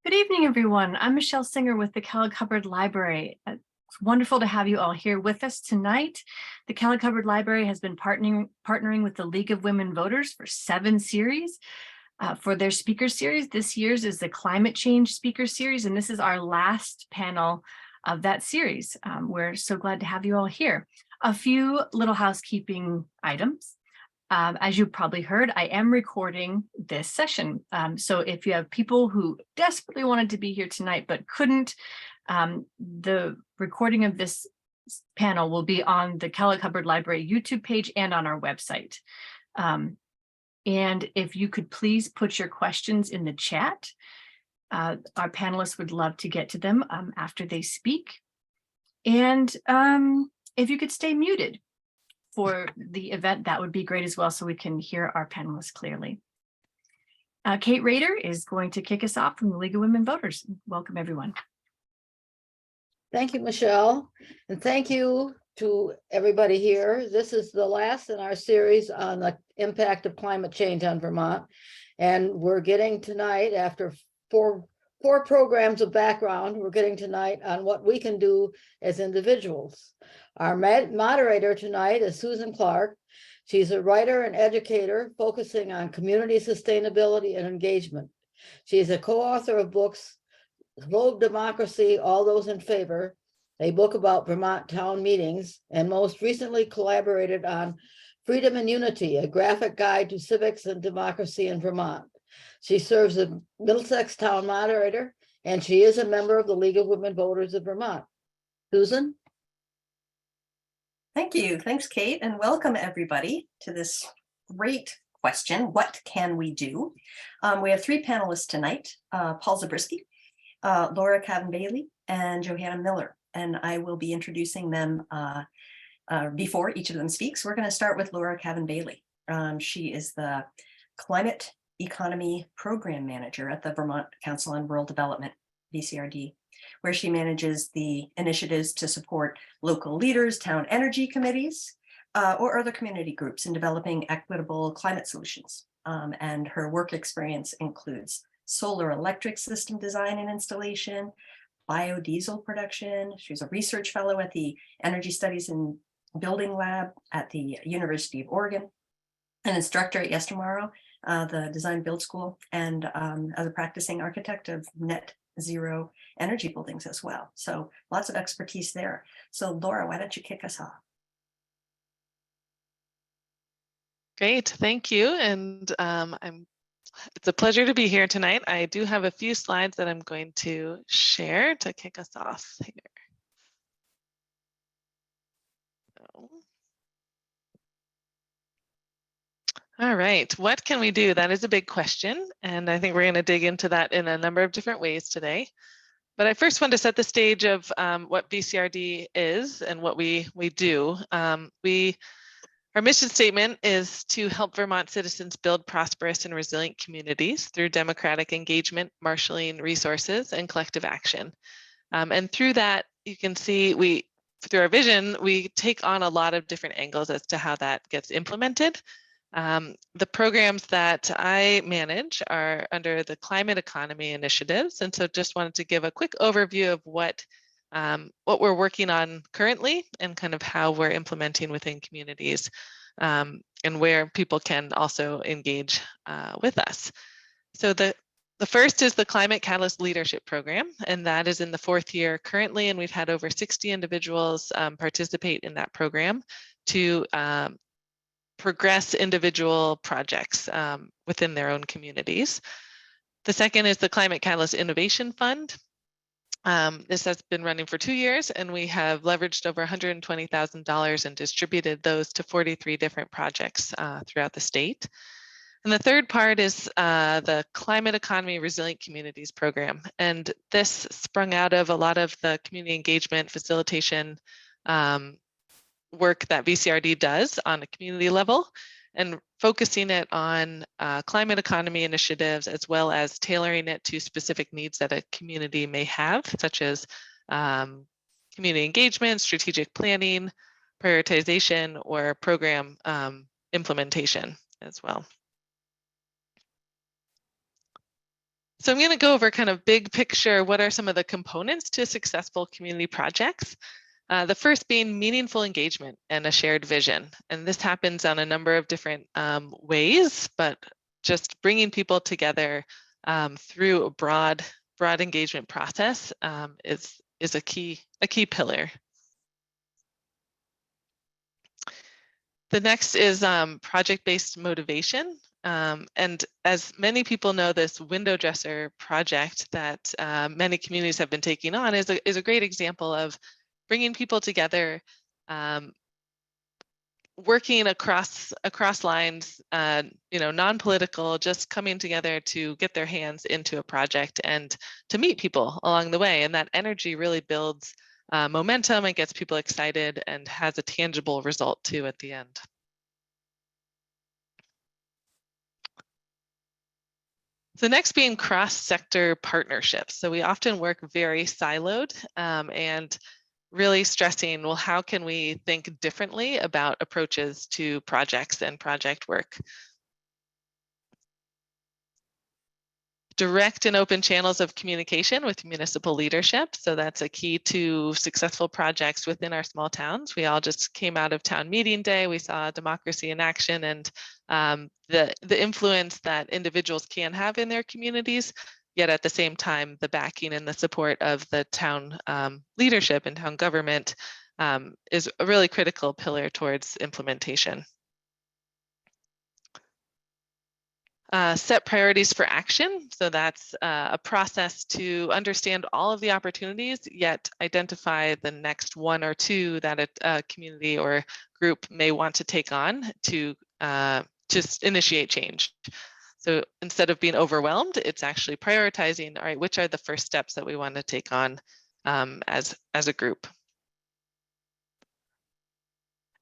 Good evening, everyone. I'm Michelle Singer with the Kellogg-Hubbard Library. It's wonderful to have you all here with us tonight. The Kellogg-Hubbard Library has been partnering with the League of Women Voters for 7 series. For their speaker series. This year's is the Climate Change Speaker Series, and this is our last panel of that series. We're so glad to have you all here. A few little housekeeping items. As you probably heard, I am recording this session. So if you have people who desperately wanted to be here tonight but couldn't, the recording of this panel will be on the Kellogg-Hubbard Library YouTube page and on our website. And if you could please put your questions in the chat, our panelists would love to get to them after they speak. And if you could stay muted for the event, that would be great as well, so we can hear our panelists clearly. Kate Rader is going to kick us off from the League of Women Voters. Welcome, everyone. Thank you, Michelle, and thank you to everybody here. This is the last in our series on the impact of climate change on Vermont. And we're getting tonight, after four programs of background, we're getting tonight on what we can do as individuals. Our moderator tonight is Susan Clark. She's a writer and educator focusing on community sustainability and engagement. She's a co-author of books, Globe Democracy, All Those in Favor, a book about Vermont town meetings, and most recently collaborated on Freedom and Unity, a graphic guide to civics and democracy in Vermont. She serves as Middlesex town moderator, and she is a member of the League of Women Voters of Vermont. Susan? Thank you. Thanks, Kate, and welcome everybody to this great question. What can we do? We have 3 panelists tonight, Paul Zabriskie, Laura Cavin Bailey, and Johanna Miller, and I will be introducing them before each of them speaks. We're going to start with Laura Cavin Bailey. She is the Climate Economy Program Manager at the Vermont Council on Rural Development, VCRD, where she manages the initiatives to support local leaders, town energy committees, or other community groups in developing equitable climate solutions. And her work experience includes solar electric system design and installation, biodiesel production. She's a research fellow at the Energy Studies and Building Lab at the University of Oregon, an instructor at Yestermorrow, the Design Build School, and as a practicing architect of net zero energy buildings as well. So lots of expertise there. So Laura, why don't you kick us off? Great, thank you. And it's a pleasure to be here tonight. I do have a few slides that I'm going to share to kick us off here. All right, what can we do? That is a big question, and I think we're going to dig into that in a number of different ways today. But I first want to set the stage of what VCRD is and what we do. Our mission statement is to help Vermont citizens build prosperous and resilient communities through democratic engagement, marshaling resources, and collective action. And through that, you can see through our vision, we take on a lot of different angles as to how that gets implemented. The programs that I manage are under the Climate Economy initiatives, and so just wanted to give a quick overview of what we're working on currently and kind of how we're implementing within communities, and where people can also engage with us. So the first is the Climate Catalyst Leadership Program, and that is in the 4th year currently, and we've had over 60 individuals participate in that program to progress individual projects within their own communities. The second is the Climate Catalyst Innovation Fund. This has been running for 2 years, and we have leveraged over $120,000 and distributed those to 43 different projects throughout the state. And the third part is the Climate Economy Resilient Communities Program. And this sprung out of a lot of the community engagement facilitation work that VCRD does on a community level, and focusing it on climate economy initiatives, as well as tailoring it to specific needs that a community may have, such as community engagement, strategic planning, prioritization, or program implementation as well. So I'm going to go over kind of big picture, what are some of the components to successful community projects? The first being meaningful engagement and a shared vision. And this happens on a number of different ways, but just bringing people together through a broad engagement process is a key pillar. The next is project-based motivation. And as many people know, this window dresser project that many communities have been taking on is a great example of bringing people together, working across lines, non-political, just coming together to get their hands into a project and to meet people along the way. And that energy really builds momentum and gets people excited and has a tangible result too at the end. So next being cross-sector partnerships. So we often work very siloed and really stressing, well, how can we think differently about approaches to projects and project work? Direct and open channels of communication with municipal leadership. So that's a key to successful projects within our small towns. We all just came out of town meeting day. We saw democracy in action and the influence that individuals can have in their communities, yet at the same time, the backing and the support of the town leadership and town government is a really critical pillar towards implementation. Set priorities for action. So that's a process to understand all of the opportunities, yet identify the next one or two that a community or group may want to take on to just initiate change. So instead of being overwhelmed, it's actually prioritizing, all right, which are the first steps that we want to take on as a group.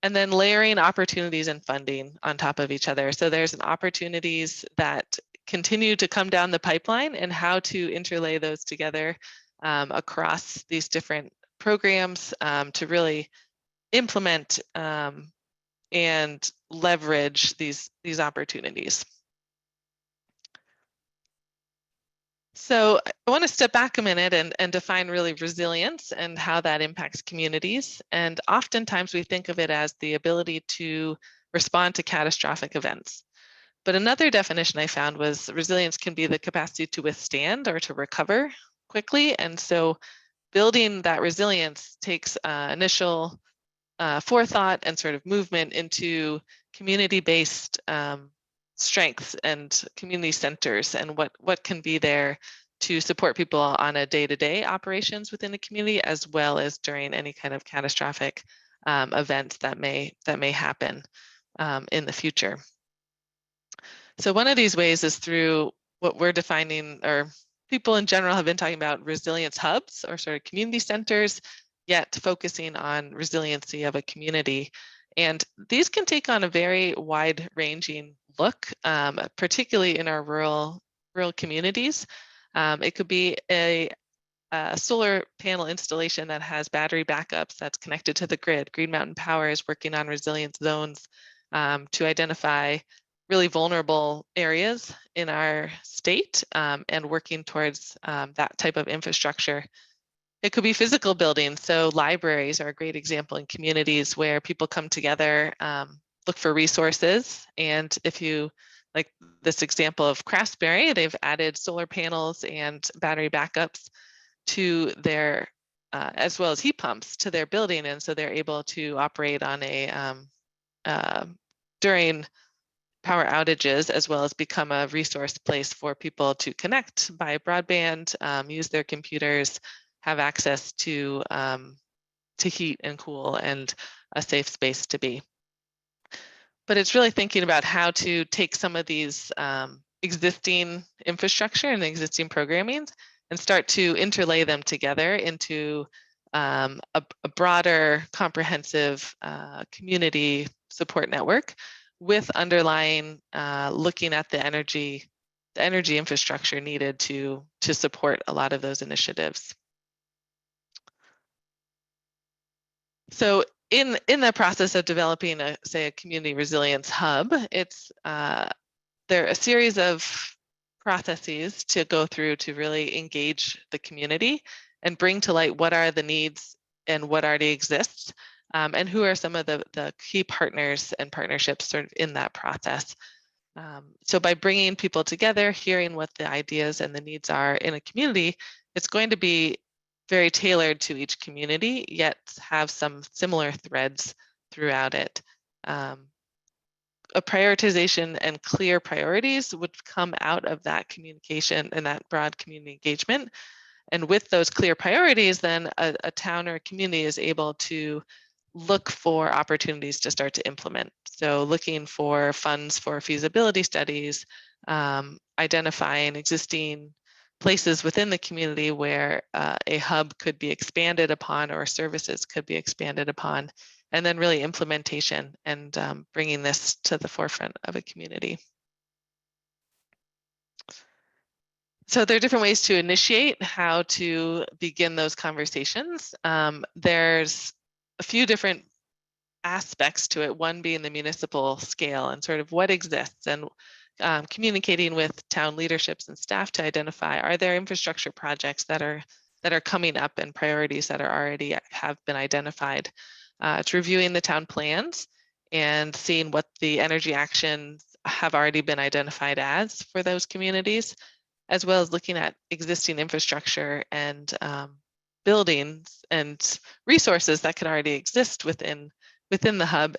And then layering opportunities and funding on top of each other. So there's opportunities that continue to come down the pipeline and how to interlay those together across these different programs to really implement and leverage these opportunities. So I want to step back a minute and define really resilience and how that impacts communities. And oftentimes we think of it as the ability to respond to catastrophic events. But another definition I found was resilience can be the capacity to withstand or to recover quickly. And so building that resilience takes initial forethought and sort of movement into community-based strengths and community centers and what can be there to support people on a day-to-day operations within the community, as well as during any kind of catastrophic events that may happen in the future. So one of these ways is through what we're defining, or people in general have been talking about, resilience hubs or sort of community centers, yet focusing on resiliency of a community. And these can take on a very wide-ranging look, particularly in our rural communities. It could be a solar panel installation that has battery backups that's connected to the grid. Green Mountain Power is working on resilience zones to identify really vulnerable areas in our state and working towards that type of infrastructure. It could be physical buildings. So libraries are a great example in communities where people come together, look for resources. And if you, like this example of Craftsberry, they've added solar panels and battery backups to their, as well as heat pumps to their building. And so they're able to operate on during power outages, as well as become a resource place for people to connect by broadband, use their computers, have access to heat and cool and a safe space to be. But it's really thinking about how to take some of these existing infrastructure and existing programming and start to interlay them together into a broader, comprehensive community support network with underlying looking at the energy infrastructure needed to support a lot of those initiatives. So in the process of developing say a community resilience hub, it's there are a series of processes to go through to really engage the community and bring to light what are the needs and what already exists, and who are some of the key partners and partnerships sort of in that process. So by bringing people together, hearing what the ideas and the needs are in a community, it's going to be very tailored to each community, yet have some similar threads throughout it. A prioritization and clear priorities would come out of that communication and that broad community engagement. And with those clear priorities, then a town or a community is able to look for opportunities to start to implement. So looking for funds for feasibility studies, identifying existing places within the community where a hub could be expanded upon or services could be expanded upon, and then really implementation and bringing this to the forefront of a community. So there are different ways to initiate how to begin those conversations. There's a few different aspects to it, one being the municipal scale and sort of what exists, and communicating with town leaderships and staff to identify, are there infrastructure projects that are coming up and priorities that are already have been identified. It's reviewing the town plans and seeing what the energy actions have already been identified as for those communities, as well as looking at existing infrastructure and buildings and resources that could already exist within the hub,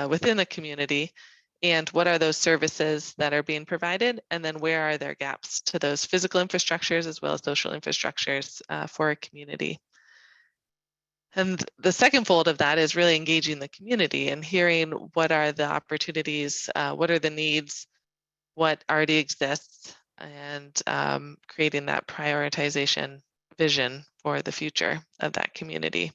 within the community, and what are those services that are being provided, and then where are there gaps to those physical infrastructures as well as social infrastructures for a community. And the second fold of that is really engaging the community and hearing what are the opportunities, what are the needs, what already exists, and creating that prioritization vision for the future of that community.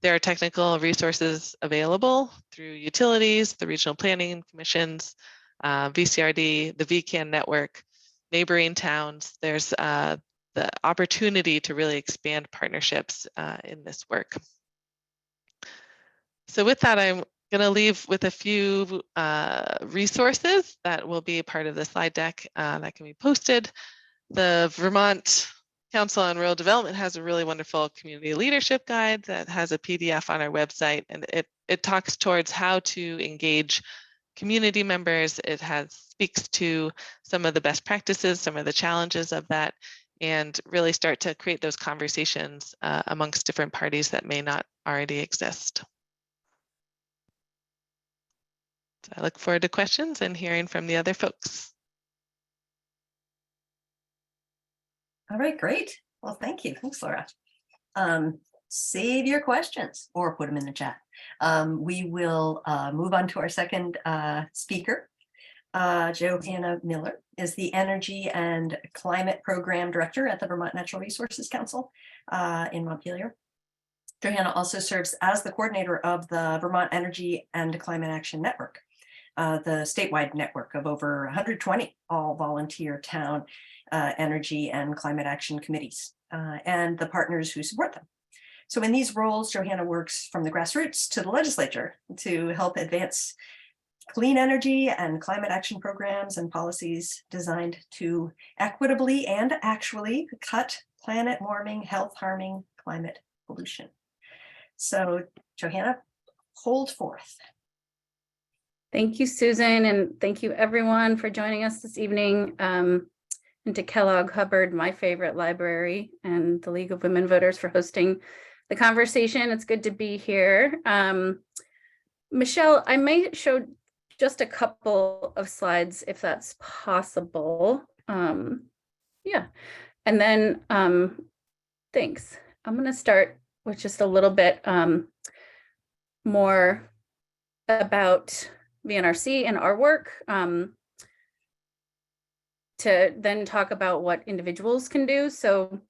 There are technical resources available through utilities, the regional planning commissions, VCRD, the VCAN network, neighboring towns. There's the opportunity to really expand partnerships in this work. So with that, I'm going to leave with a few resources that will be part of the slide deck that can be posted. The Vermont Council on Rural Development has a really wonderful community leadership guide that has a PDF on our website, and it talks towards how to engage community members. It speaks to some of the best practices, some of the challenges of that, and really start to create those conversations amongst different parties that may not already exist. So I look forward to questions and hearing from the other folks. All right, great. Well, thank you. Thanks, Laura. Save your questions or put them in the chat. We will move on to our second speaker. Johanna Miller is the Energy and Climate Program Director at the Vermont Natural Resources Council in Montpelier. Johanna also serves as the coordinator of the Vermont Energy and Climate Action Network, the statewide network of over 120 all volunteer town energy and climate action committees and the partners who support them. So in these roles, Johanna works from the grassroots to the legislature to help advance clean energy and climate action programs and policies designed to equitably and actually cut planet warming, health harming climate pollution. So Johanna, hold forth. Thank you, Susan, and thank you everyone for joining us this evening. And to Kellogg-Hubbard, my favorite library, and the League of Women Voters for hosting the conversation. It's good to be here. Michelle, I may show just a couple of slides if that's possible. Yeah, and then thanks. I'm going to start with just a little bit more about VNRC and our work, to then talk about what individuals can do. So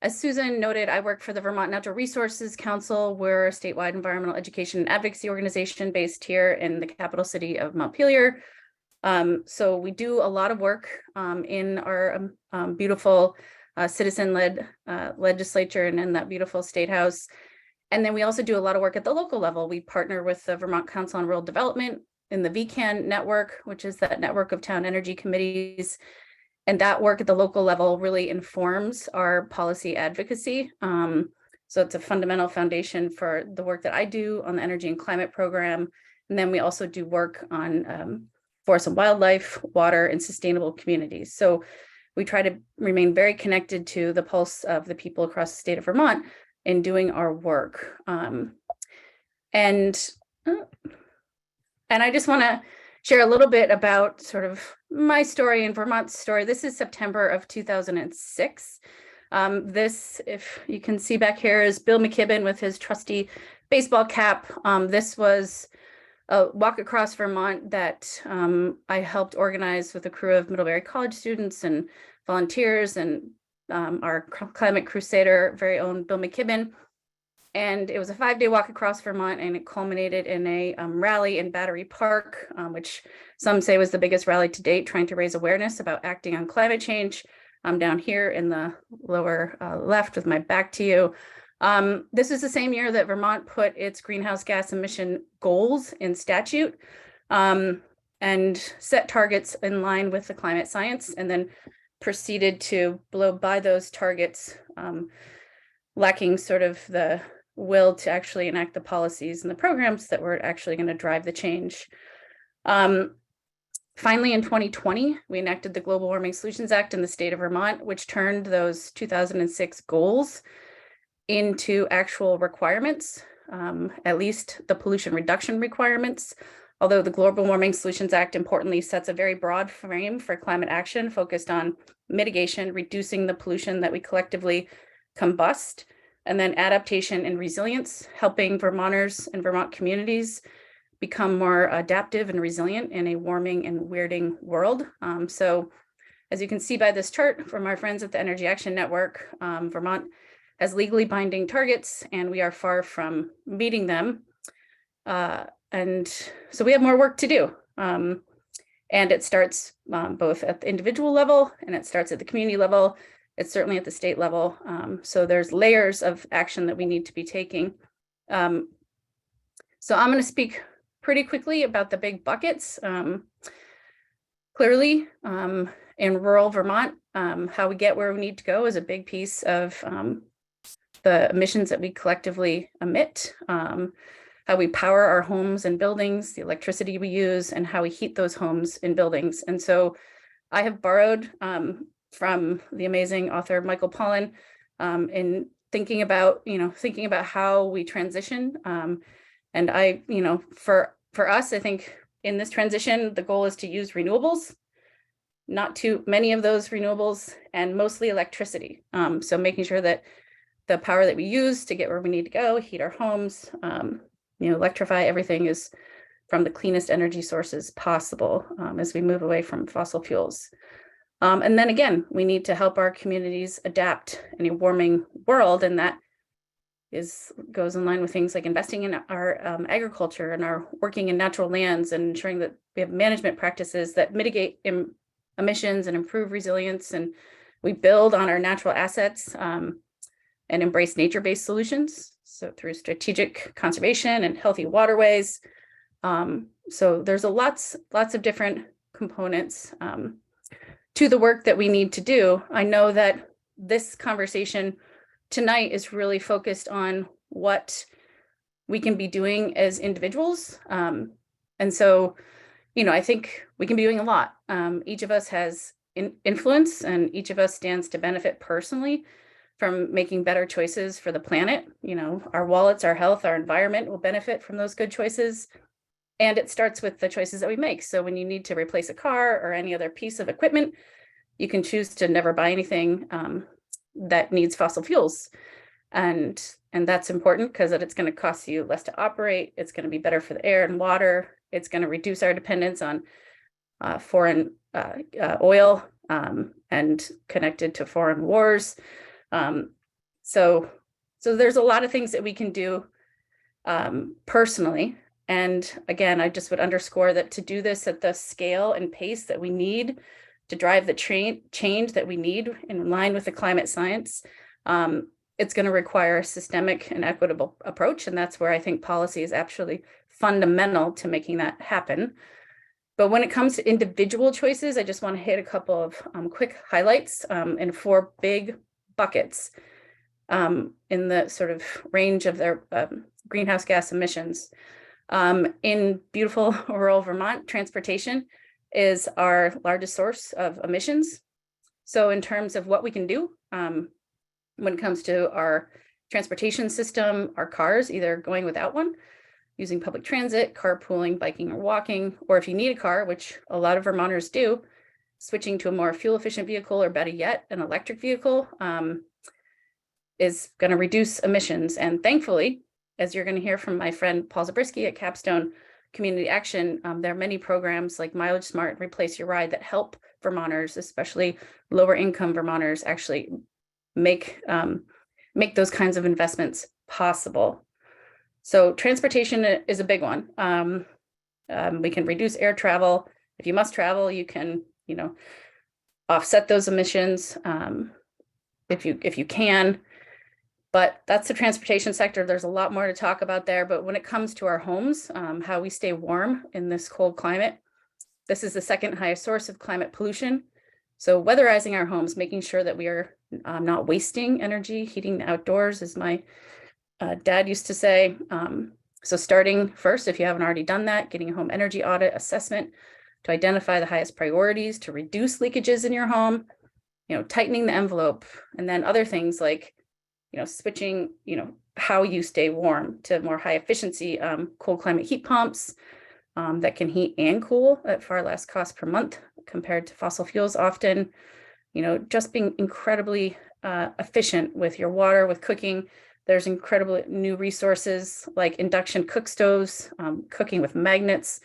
as Susan noted, I work for the Vermont Natural Resources Council. We're a statewide environmental education and advocacy organization based here in the capital city of Montpelier. So we do a lot of work in our beautiful citizen-led legislature and in that beautiful state house. And then we also do a lot of work at the local level. We partner with the Vermont Council on Rural Development in the VCAN network, which is that network of town energy committees. And that work at the local level really informs our policy advocacy. So it's a fundamental foundation for the work that I do on the energy and climate program. And then we also do work on forest and wildlife, water, and sustainable communities. So we try to remain very connected to the pulse of the people across the state of Vermont in doing our work. And I just want to share a little bit about sort of my story and Vermont's story. This is September of 2006. This, if you can see back here, is Bill McKibben with his trusty baseball cap. This was a walk across Vermont that I helped organize with a crew of Middlebury College students and volunteers and our climate crusader, very own Bill McKibben. And it was a 5-day walk across Vermont, and it culminated in a rally in Battery Park, which some say was the biggest rally to date, trying to raise awareness about acting on climate change. I'm down here in the lower left with my back to you. This is the same year that Vermont put its greenhouse gas emission goals in statute and set targets in line with the climate science, and then proceeded to blow by those targets, lacking sort of the will to actually enact the policies and the programs that were actually going to drive the change. Finally, in 2020, we enacted the Global Warming Solutions Act in the state of Vermont, which turned those 2006 goals into actual requirements, at least the pollution reduction requirements. Although the Global Warming Solutions Act importantly sets a very broad frame for climate action focused on mitigation, reducing the pollution that we collectively combust, and then adaptation and resilience, helping Vermonters and Vermont communities become more adaptive and resilient in a warming and weirding world. So as you can see by this chart from our friends at the Energy Action Network, Vermont has legally binding targets, and we are far from meeting them. And so we have more work to do. And it starts both at the individual level, and it starts at the community level. It's certainly at the state level. So there's layers of action that we need to be taking. So I'm going to speak pretty quickly about the big buckets. Clearly, in rural Vermont, how we get where we need to go is a big piece of the emissions that we collectively emit, how we power our homes and buildings, the electricity we use, and how we heat those homes and buildings. And so I have borrowed from the amazing author Michael Pollan in thinking about how we transition. And I, for us, I think in this transition, the goal is to use renewables, not too many of those renewables, and mostly electricity. So making sure that the power that we use to get where we need to go, heat our homes, electrify everything, is from the cleanest energy sources possible as we move away from fossil fuels. And then again, we need to help our communities adapt in a warming world, and that goes in line with things like investing in our agriculture and our working in natural lands, and ensuring that we have management practices that mitigate emissions and improve resilience, and we build on our natural assets and embrace nature-based solutions. So through strategic conservation and healthy waterways. So there's lots of different components to the work that we need to do. I know that this conversation tonight is really focused on what we can be doing as individuals. And so, I think we can be doing a lot. Each of us has influence, and each of us stands to benefit personally from making better choices for the planet. Our wallets, our health, our environment will benefit from those good choices. And it starts with the choices that we make. So when you need to replace a car or any other piece of equipment, you can choose to never buy anything that needs fossil fuels. And that's important because it's going to cost you less to operate. It's going to be better for the air and water. It's going to reduce our dependence on foreign oil and connected to foreign wars. So there's a lot of things that we can do personally. And again, I just would underscore that to do this at the scale and pace that we need to drive the change that we need in line with the climate science, it's going to require a systemic and equitable approach. And that's where I think policy is actually fundamental to making that happen. But when it comes to individual choices, I just want to hit a couple of quick highlights in 4 big buckets in the sort of range of their greenhouse gas emissions. In beautiful rural Vermont, transportation is our largest source of emissions. So in terms of what we can do when it comes to our transportation system, our cars, either going without one, using public transit, carpooling, biking or walking, or if you need a car, which a lot of Vermonters do, switching to a more fuel efficient vehicle, or better yet, an electric vehicle is going to reduce emissions. And thankfully, as you're going to hear from my friend Paul Zabriskie at Capstone Community Action, there are many programs like Mileage Smart and Replace Your Ride that help Vermonters, especially lower income Vermonters, actually make those kinds of investments possible. So transportation is a big one. We can reduce air travel. If you must travel, you can, offset those emissions if you can. But that's the transportation sector. There's a lot more to talk about there. But when it comes to our homes, how we stay warm in this cold climate, this is the second highest source of climate pollution. So weatherizing our homes, making sure that we are not wasting energy, heating the outdoors, as my dad used to say. So starting first, if you haven't already done that, getting a home energy audit assessment to identify the highest priorities to reduce leakages in your home, tightening the envelope, and then other things like switching, how you stay warm to more high efficiency cold climate heat pumps that can heat and cool at far less cost per month compared to fossil fuels often, just being incredibly efficient with your water, with cooking. There's incredible new resources like induction cook stoves, cooking with magnets.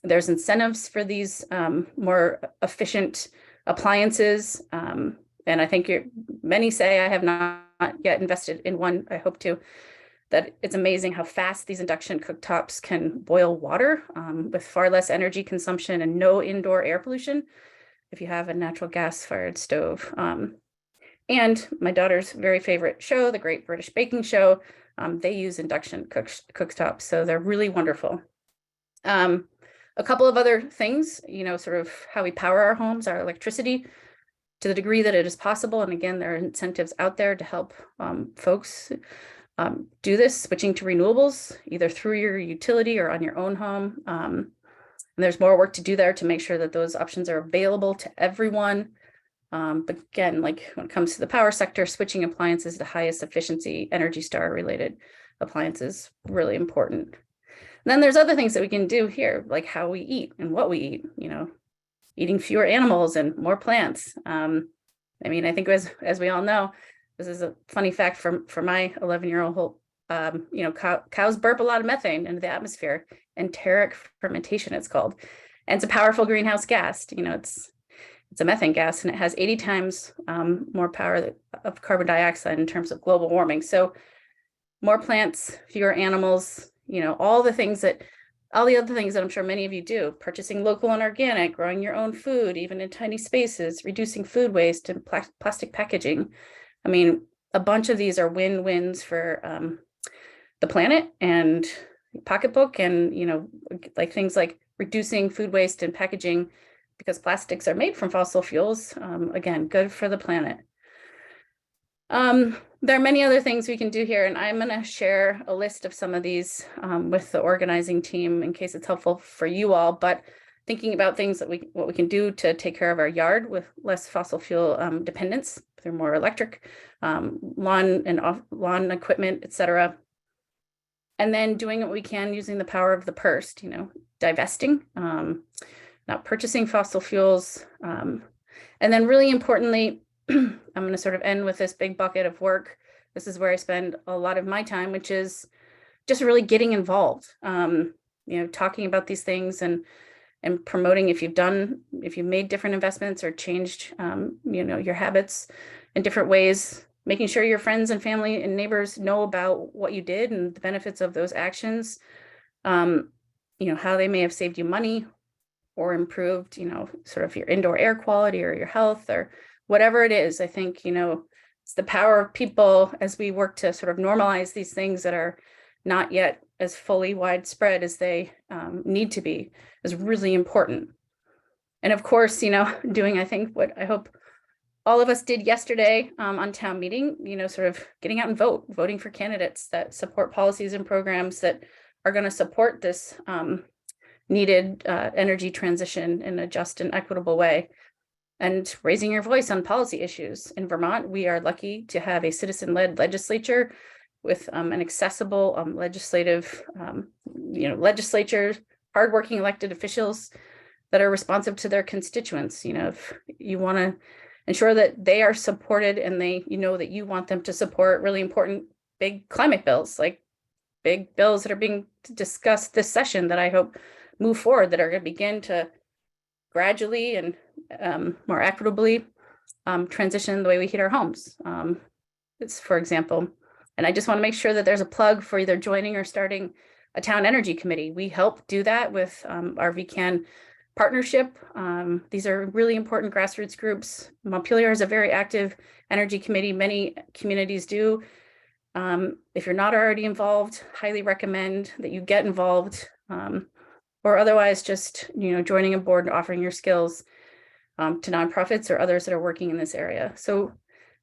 There's incentives for these more efficient appliances. And I think many say, I have not yet invested in one, I hope to, that it's amazing how fast these induction cooktops can boil water with far less energy consumption and no indoor air pollution if you have a natural gas fired stove. And my daughter's very favorite show, The Great British Baking Show, they use induction cooktops, so they're really wonderful. A couple of other things, sort of how we power our homes, our electricity, to the degree that it is possible. And again, there are incentives out there to help folks do this, switching to renewables, either through your utility or on your own home. And there's more work to do there to make sure that those options are available to everyone. But again, like when it comes to the power sector, switching appliances to highest efficiency Energy Star related appliances, really important. And then there's other things that we can do here, like how we eat and what we eat, eating fewer animals and more plants. I think as we all know, this is a funny fact for my 11-year-old, cows burp a lot of methane into the atmosphere, enteric fermentation it's called. And it's a powerful greenhouse gas. It's a methane gas, and it has 80 times more power of carbon dioxide in terms of global warming. So more plants, fewer animals, all the other things that I'm sure many of you do, purchasing local and organic, growing your own food, even in tiny spaces, reducing food waste and plastic packaging. A bunch of these are win-wins for the planet and pocketbook, and, like things like reducing food waste and packaging because plastics are made from fossil fuels. Again, good for the planet. There are many other things we can do here, and I'm going to share a list of some of these with the organizing team in case it's helpful for you all. But thinking about things that what we can do to take care of our yard with less fossil fuel dependence through more electric lawn equipment, etc. And then doing what we can using the power of the purse, divesting, not purchasing fossil fuels, and then really importantly, I'm going to sort of end with this big bucket of work. This is where I spend a lot of my time, which is just really getting involved, talking about these things and promoting if you've made different investments or changed, your habits in different ways, making sure your friends and family and neighbors know about what you did and the benefits of those actions, how they may have saved you money or improved, sort of your indoor air quality or your health or whatever it is. I think, it's the power of people as we work to sort of normalize these things that are not yet as fully widespread as they need to be is really important. And of course, doing, I think, what I hope all of us did yesterday on town meeting, sort of getting out and voting for candidates that support policies and programs that are going to support this needed energy transition in a just and equitable way, and raising your voice on policy issues. In Vermont, we are lucky to have a citizen-led legislature with an accessible legislative, legislature, hardworking elected officials that are responsive to their constituents. If you want to ensure that they are supported and they, that you want them to support really important big climate bills, like big bills that are being discussed this session that I hope move forward, that are going to begin to gradually and more equitably transition the way we heat our homes. It's, for example, and I just want to make sure that there's a plug for either joining or starting a town energy committee. We help do that with our VCAN partnership. These are really important grassroots groups. Montpelier has a very active energy committee. Many communities do. If you're not already involved, highly recommend that you get involved, or otherwise just joining a board and offering your skills to nonprofits or others that are working in this area. So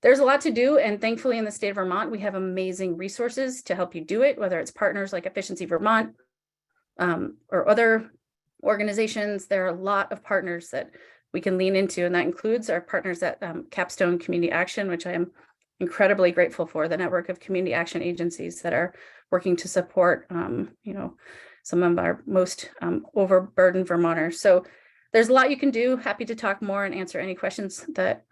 there's a lot to do, and thankfully in the state of Vermont, we have amazing resources to help you do it, whether it's partners like Efficiency Vermont or other organizations. There are a lot of partners that we can lean into, and that includes our partners at Capstone Community Action, which I am incredibly grateful for, the network of community action agencies that are working to support some of our most overburdened Vermonters. So there's a lot you can do. Happy to talk more and answer any questions that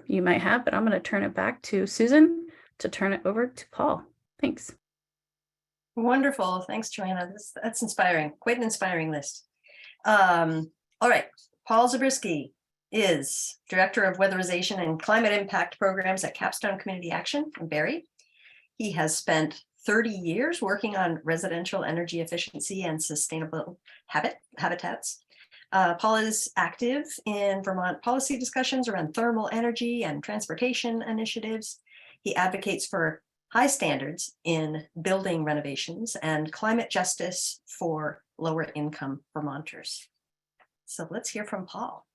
you might have, but I'm going to turn it back to Susan to turn it over to Paul. Thanks. Wonderful. Thanks, Johanna. That's inspiring. Quite an inspiring list. All right. Paul Zabriskie is Director of Weatherization and Climate Impact Programs at Capstone Community Action in Barrie. He has spent 30 years working on residential energy efficiency and sustainable habitats. Paul is active in Vermont policy discussions around thermal energy and transportation initiatives. He advocates for high standards in building renovations and climate justice for lower income Vermonters. So let's hear from Paul.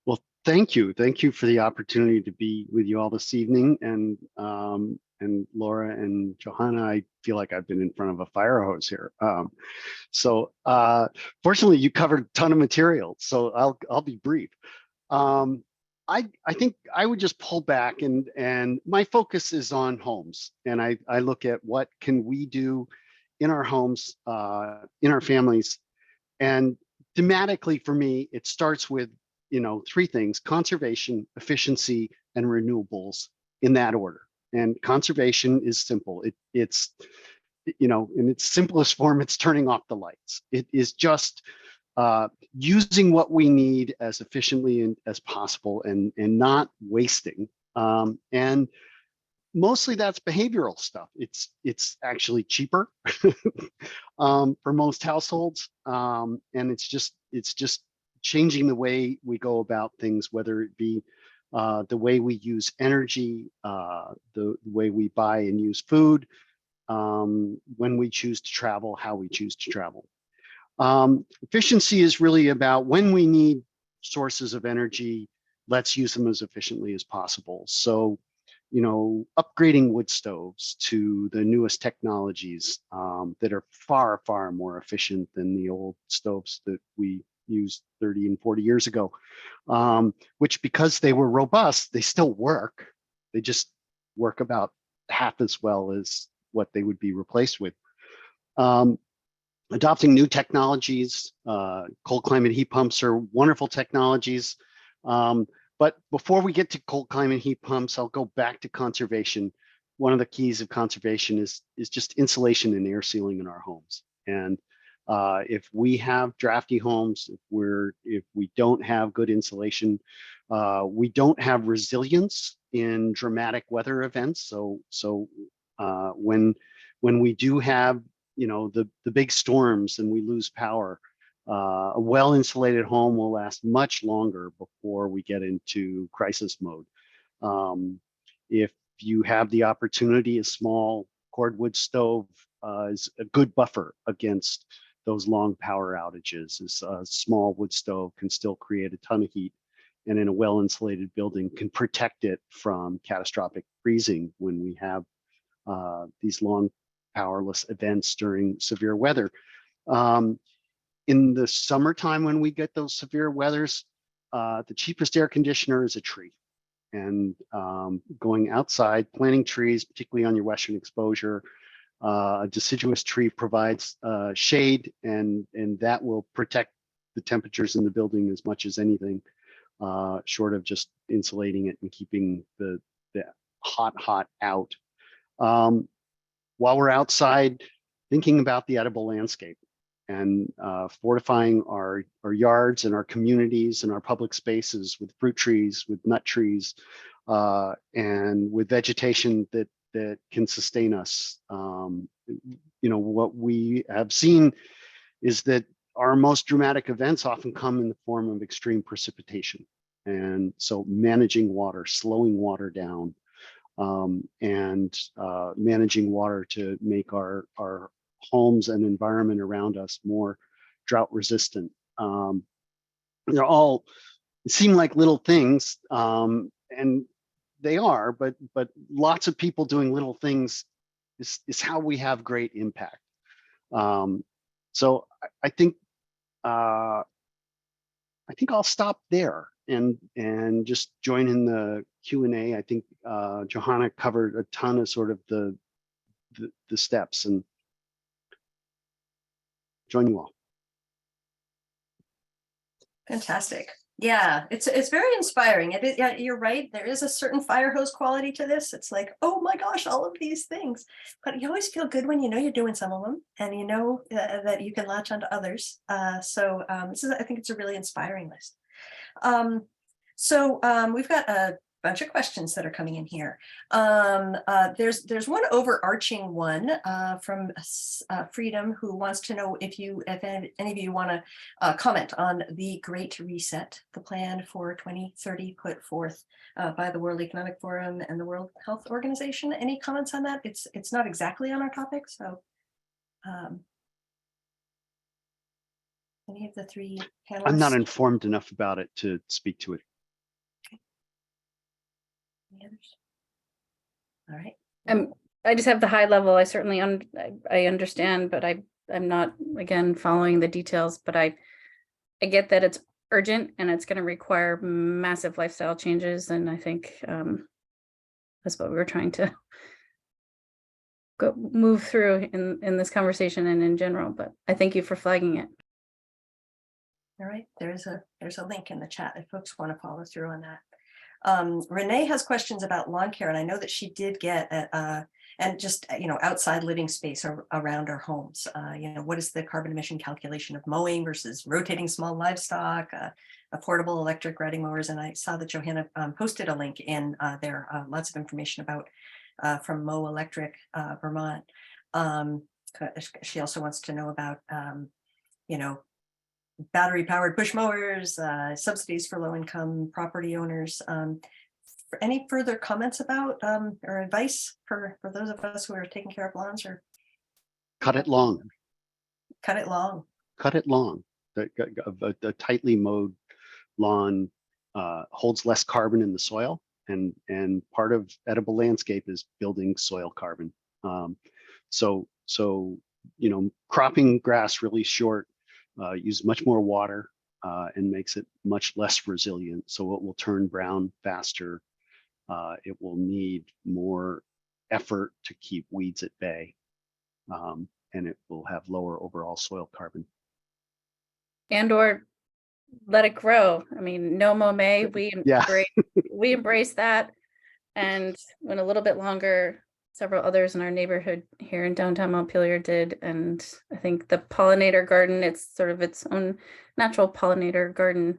Well, thank you. Thank you for the opportunity to be with you all this evening. And Laura and Johanna, I feel like I've been in front of a fire hose here. Fortunately, you covered a ton of material, so I'll be brief. I think I would just pull back, and my focus is on homes, and I look at what can we do in our homes, in our families, and thematically for me, it starts with three things: conservation, efficiency, and renewables, in that order. And conservation is simple. It's in its simplest form, it's turning off the lights. It is just using what we need as efficiently as possible and not wasting. And mostly that's behavioral stuff. It's actually cheaper for most households, and it's just changing the way we go about things, whether it be the way we use energy, the way we buy and use food, when we choose to travel, how we choose to travel. Efficiency is really about when we need sources of energy, let's use them as efficiently as possible. So, upgrading wood stoves to the newest technologies that are far, far more efficient than the old stoves that we used 30 and 40 years ago, which, because they were robust, they still work. They just work about half as well as what they would be replaced with. Adopting new technologies, cold climate heat pumps are wonderful technologies. But before we get to cold climate heat pumps, I'll go back to conservation. One of the keys of conservation is just insulation and air sealing in our homes. And if we have drafty homes, if we don't have good insulation, we don't have resilience in dramatic weather events. So when we do have the big storms and we lose power, a well-insulated home will last much longer before we get into crisis mode. If you have the opportunity, a small cordwood stove is a good buffer against those long power outages. Is a small wood stove can still create a ton of heat, and in a well-insulated building can protect it from catastrophic freezing when we have these long powerless events during severe weather. In the summertime, when we get those severe weathers, the cheapest air conditioner is a tree. And going outside, planting trees, particularly on your western exposure, a deciduous tree provides shade, and that will protect the temperatures in the building as much as anything, short of just insulating it and keeping the hot out. While we're outside, thinking about the edible landscape and fortifying our yards and our communities and our public spaces with fruit trees, with nut trees, and with vegetation that can sustain us. What we have seen is that our most dramatic events often come in the form of extreme precipitation. And so managing water, slowing water down, and managing water to make our homes and environment around us more drought resistant. They're all seem like little things, and they are, but lots of people doing little things is how we have great impact. So I think I'll stop there and just join in the Q&A. I think Johanna covered a ton of sort of the steps, and join you all. Fantastic. Yeah, it's very inspiring. It is, yeah, you're right. There is a certain fire hose quality to this. It's like, oh my gosh, all of these things. But you always feel good when you know you're doing some of them, and you know that you can latch onto others. So I think it's a really inspiring list. We've got a bunch of questions that are coming in here. There's one overarching one from Freedom, who wants to know if any of you want to comment on the Great Reset, the plan for 2030 put forth by the World Economic Forum and the World Health Organization. Any comments on that? It's not exactly on our topic, so any of the three panelists? I'm not informed enough about it to speak to it. Any others? All right. I just have the high level. I certainly I understand, but I'm not, again, following the details, but I get that it's urgent and it's going to require massive lifestyle changes. And I think that's what we were trying to move through in this conversation and in general, but I thank you for flagging it. All right, there's a link in the chat if folks want to follow through on that. Renee has questions about lawn care, and I know that she did get and just outside living space around our homes. What is the carbon emission calculation of mowing versus rotating small livestock, affordable electric riding mowers? And I saw that Johanna posted a link in there, lots of information about from Mow Electric Vermont. She also wants to know about battery powered push mowers, subsidies for low income property owners. Any further comments about or advice for those of us who are taking care of lawns? Or cut it long. Cut it long. Cut it long. The tightly mowed lawn holds less carbon in the soil, and part of edible landscape is building soil carbon. So cropping grass really short use much more water and makes it much less resilient. So it will turn brown faster. It will need more effort to keep weeds at bay, and it will have lower overall soil carbon. And or let it grow. I mean, no mow May, we embrace that. And when a little bit longer, several others in our neighborhood here in downtown Montpelier did. And I think the pollinator garden, it's sort of its own natural pollinator garden.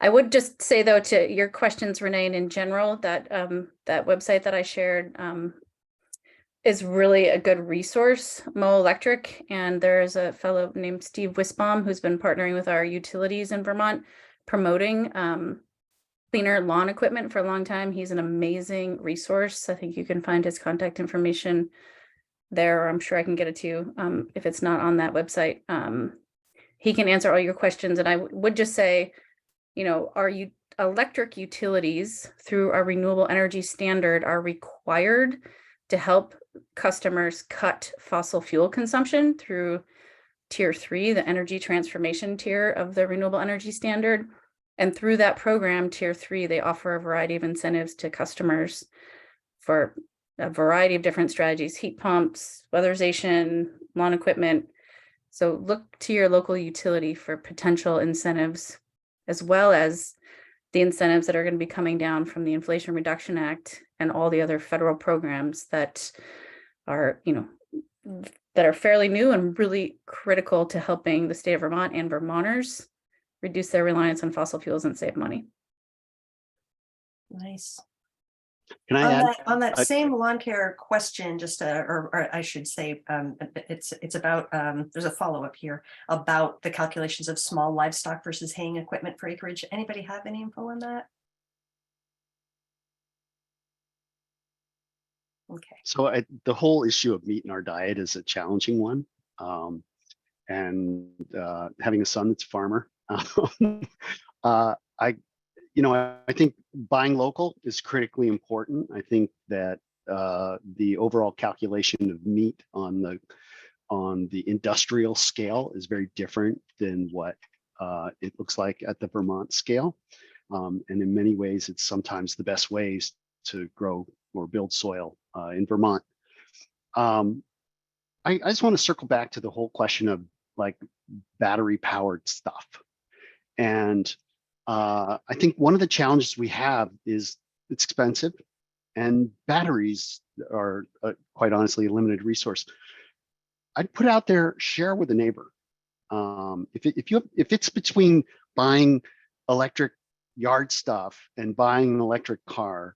I would just say, though, to your questions, Renee, and in general, that that website that I shared is really a good resource, Mow Electric. And there's a fellow named Steve Wisbaum who's been partnering with our utilities in Vermont, promoting cleaner lawn equipment for a long time. He's an amazing resource. I think you can find his contact information there, or I'm sure I can get it to you if it's not on that website. He can answer all your questions. And I would just say, you know, our electric utilities through our renewable energy standard are required to help customers cut fossil fuel consumption through Tier 3, the energy transformation tier of the renewable energy standard. And through that program, Tier 3, they offer a variety of incentives to customers for a variety of different strategies: heat pumps, weatherization, lawn equipment. So look to your local utility for potential incentives, as well as the incentives that are going to be coming down from the Inflation Reduction Act and all the other federal programs that are, you know, that are fairly new and really critical to helping the state of Vermont and Vermonters reduce their reliance on fossil fuels and save money. Nice. Can I add? On that same lawn care question, just or I should say, it's about there's a follow-up here about the calculations of small livestock versus haying equipment for acreage. Anybody have any info on that? Okay. So the whole issue of meat in our diet is a challenging one. And having a son that's a farmer, I think buying local is critically important. I think that the overall calculation of meat on the industrial scale is very different than what it looks like at the Vermont scale. And in many ways, it's sometimes the best ways to grow or build soil in Vermont. I just want to circle back to the whole question of like battery powered stuff. And I think one of the challenges we have is it's expensive, and batteries are quite honestly a limited resource. I'd put out there, share with a neighbor. If it's between buying electric yard stuff and buying an electric car,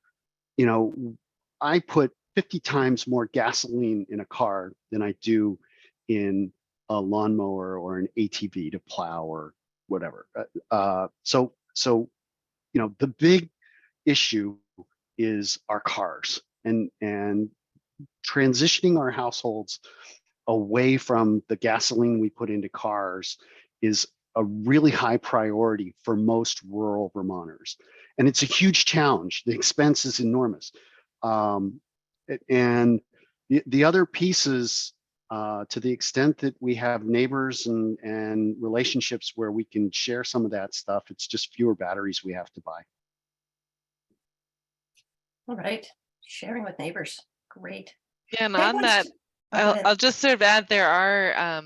you know, I put 50 times more gasoline in a car than I do in a lawnmower or an ATV to plow or whatever. So, you know, the big issue is our cars, and transitioning our households away from the gasoline we put into cars is a really high priority for most rural Vermonters. And it's a huge challenge. The expense is enormous. And the other pieces, to the extent that we have neighbors and relationships where we can share some of that stuff, it's just fewer batteries we have to buy. All right. Sharing with neighbors. Great. Yeah, and on that, I'll just sort of add, there are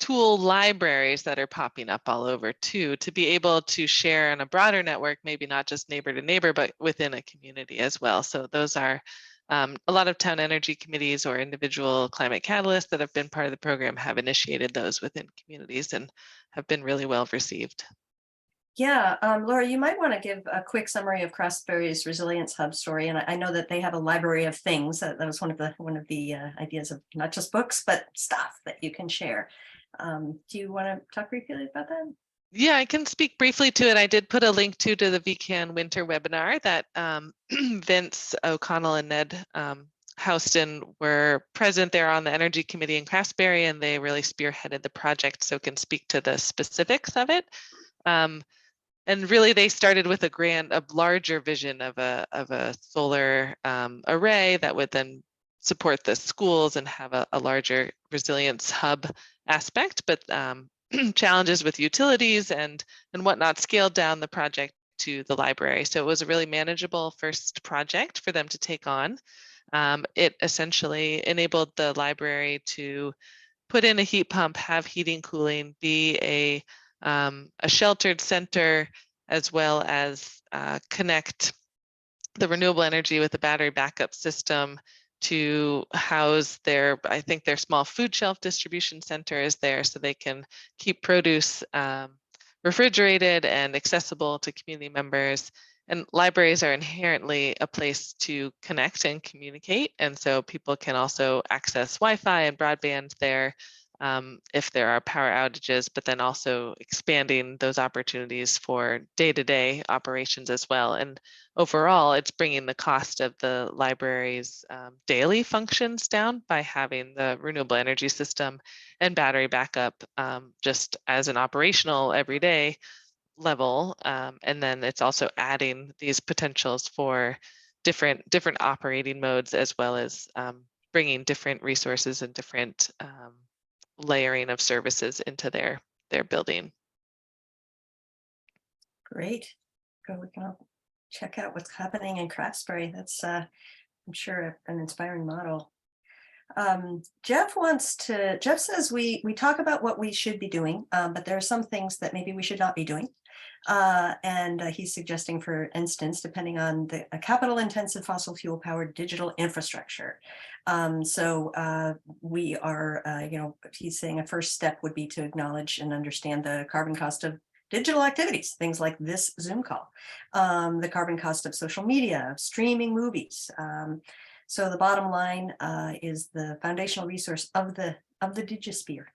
tool libraries that are popping up all over too, to be able to share on a broader network, maybe not just neighbor to neighbor, but within a community as well. So those are a lot of town energy committees or individual climate catalysts that have been part of the program have initiated those within communities and have been really well received. Yeah, Laura, you might want to give a quick summary of Craftsberry's Resilience Hub story. And I know that they have a library of things. That was one of the ideas of not just books, but stuff that you can share. Do you want to talk briefly about that? Yeah, I can speak briefly to it. I did put a link to the VCAN winter webinar that Vince O'Connell and Ned Houston were present there on the Energy Committee in Craftsberry, and they really spearheaded the project, so can speak to the specifics of it. And really, they started with a larger vision of a solar array that would then support the schools and have a larger resilience hub aspect, but challenges with utilities and whatnot scaled down the project to the library. So it was a really manageable first project for them to take on. It essentially enabled the library to put in a heat pump, have heating, cooling, be a sheltered center, as well as connect the renewable energy with the battery backup system to house their small food shelf distribution center is there, so they can keep produce refrigerated and accessible to community members. And libraries are inherently a place to connect and communicate. And so people can also access Wi-Fi and broadband there. if there are power outages, but then also expanding those opportunities for day-to-day operations as well. And overall, it's bringing the cost of the library's daily functions down by having the renewable energy system and battery backup just as an operational everyday level. And then it's also adding these potentials for different operating modes, as well as bringing different resources and different layering of services into their building. Great. Go, we can all check out what's happening in Craftsbury. That's, I'm sure, an inspiring model. Jeff says we talk about what we should be doing, but there are some things that maybe we should not be doing. And he's suggesting, for instance, depending on the capital intensive fossil fuel powered digital infrastructure. So we are, he's saying a first step would be to acknowledge and understand the carbon cost of digital activities, things like this Zoom call, the carbon cost of social media, of streaming movies. So the bottom line is the foundational resource of the digisphere.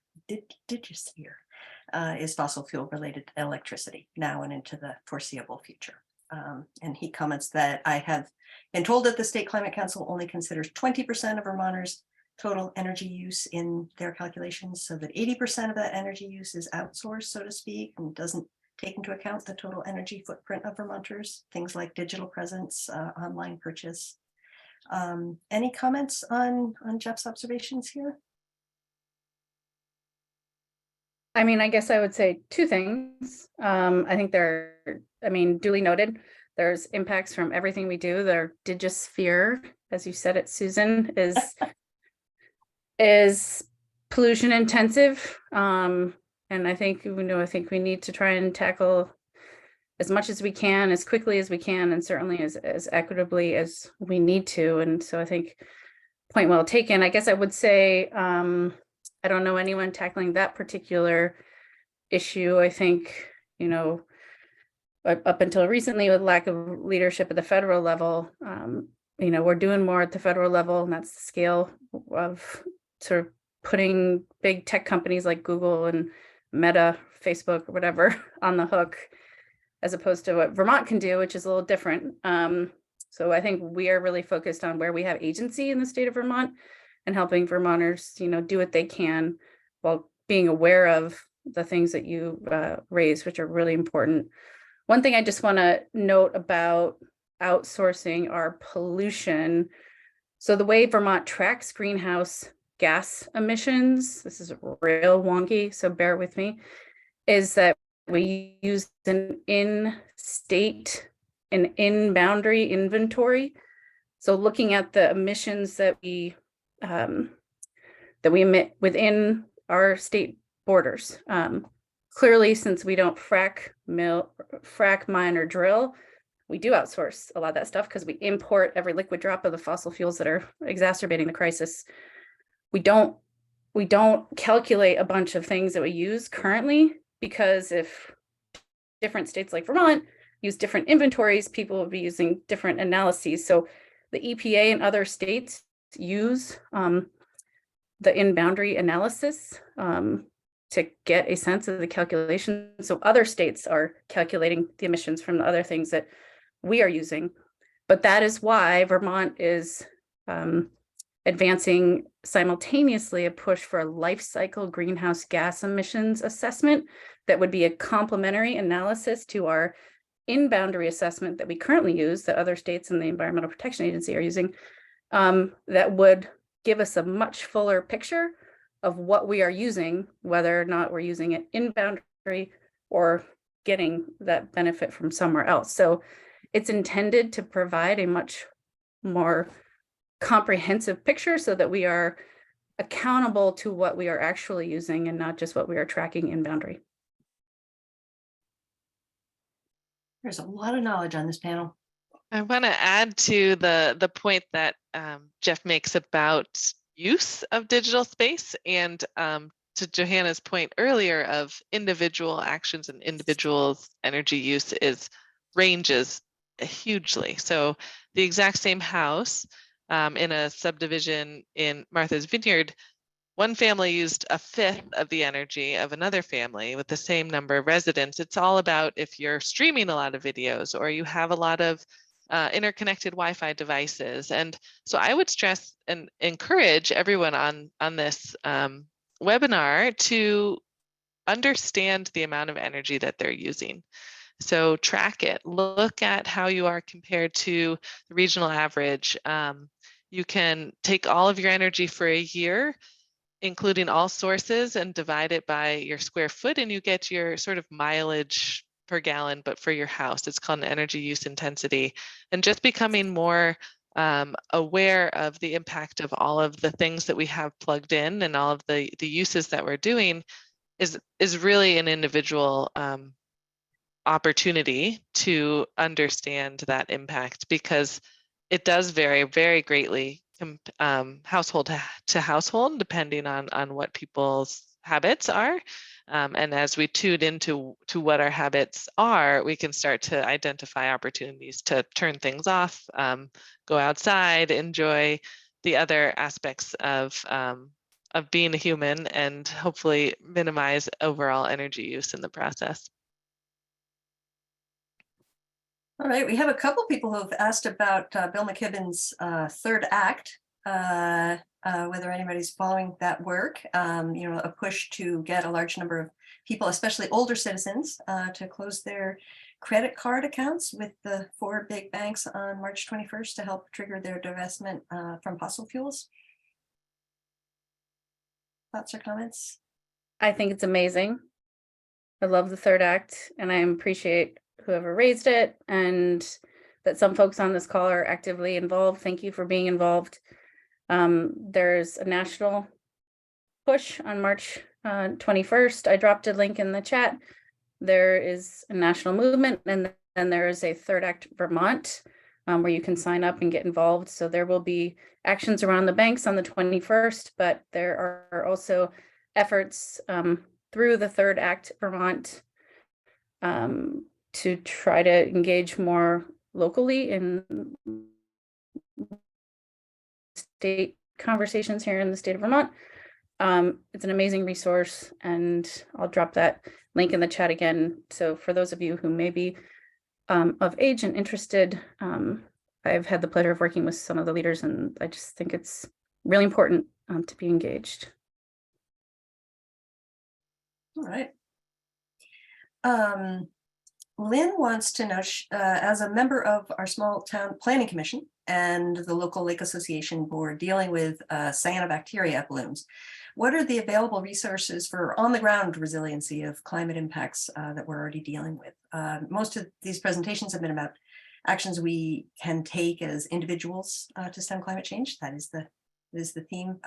Is fossil fuel related electricity now and into the foreseeable future. And he comments that I have been told that the State Climate Council only considers 20% of Vermonters' total energy use in their calculations, so that 80% of that energy use is outsourced, so to speak, and doesn't take into account the total energy footprint of Vermonters, things like digital presence, online purchase. Any comments on Jeff's observations here? I mean, I guess I would say two things. I think duly noted. There's impacts from everything we do. Their digisphere, as you said it, Susan, is pollution intensive. And I think we need to try and tackle as much as we can, as quickly as we can, and certainly as equitably as we need to. And so I think point well taken. I guess I would say, I don't know anyone tackling that particular issue. I think, up until recently, with lack of leadership at the federal level, we're doing more at the federal level, and that's the scale of sort of putting big tech companies like Google and Meta, Facebook, or whatever on the hook, as opposed to what Vermont can do, which is a little different. So I think we are really focused on where we have agency in the state of Vermont and helping Vermonters, do what they can while being aware of the things that you raised, which are really important. One thing I just want to note about outsourcing our pollution. So the way Vermont tracks greenhouse gas emissions, this is real wonky, so bear with me, is that we use an in-boundary inventory. So looking at the emissions that we emit within our state borders. Clearly, since we don't frack, mine, or drill, we do outsource a lot of that stuff because we import every liquid drop of the fossil fuels that are exacerbating the crisis. We don't calculate a bunch of things that we use currently, because if different states like Vermont use different inventories, people will be using different analyses. So the EPA and other states use the in-boundary analysis to get a sense of the calculation. So other states are calculating the emissions from the other things that we are using. But that is why Vermont is advancing simultaneously a push for a life cycle greenhouse gas emissions assessment that would be a complementary analysis to our in-boundary assessment that we currently use, that other states and the Environmental Protection Agency are using, that would give us a much fuller picture of what we are using, whether or not we're using it in boundary or getting that benefit from somewhere else. So it's intended to provide a much more comprehensive picture so that we are accountable to what we are actually using and not just what we are tracking in boundary. There's a lot of knowledge on this panel. I want to add to the point that Jeff makes about use of digital space, and to Johanna's point earlier of individual actions and individuals' energy use ranges hugely. So the exact same house in a subdivision in Martha's Vineyard, one family used a fifth of the energy of another family with the same number of residents. It's all about if you're streaming a lot of videos or you have a lot of interconnected Wi-Fi devices. And so I would stress and encourage everyone on this webinar to understand the amount of energy that they're using. So track it, look at how you are compared to the regional average. You can take all of your energy for a year, including all sources, and divide it by your square foot, and you get your sort of mileage per gallon, but for your house. It's called an energy use intensity. And just becoming more aware of the impact of all of the things that we have plugged in and all of the uses that we're doing is really an individual opportunity to understand that impact, because it does vary very greatly household to household, depending on what people's habits are. And as we tune into what our habits are, we can start to identify opportunities to turn things off, go outside, enjoy the other aspects of being a human, and hopefully minimize overall energy use in the process. All right, we have a couple people who have asked about Bill McKibben's third act, whether anybody's following that work, a push to get a large number of people, especially older citizens, to close their credit card accounts with the 4 big banks on March 21st to help trigger their divestment from fossil fuels. Thoughts or comments? I think it's amazing. I love the third act, and I appreciate whoever raised it, and that some folks on this call are actively involved. Thank you for being involved. There's a national push on March 21st. I dropped a link in the chat. There is a national movement, and then there is a third act Vermont where you can sign up and get involved. So there will be actions around the banks on the 21st, but there are also efforts through the third act Vermont to try to engage more locally in state conversations here in the state of Vermont. It's an amazing resource, and I'll drop that link in the chat again. So for those of you who may be of age and interested, I've had the pleasure of working with some of the leaders, and I just think it's really important to be engaged. All right. Lynn wants to know, as a member of our small town planning commission and the local lake association board dealing with cyanobacteria blooms, what are the available resources for on-the-ground resiliency of climate impacts that we're already dealing with? Most of these presentations have been about actions we can take as individuals to stem climate change. That is the theme,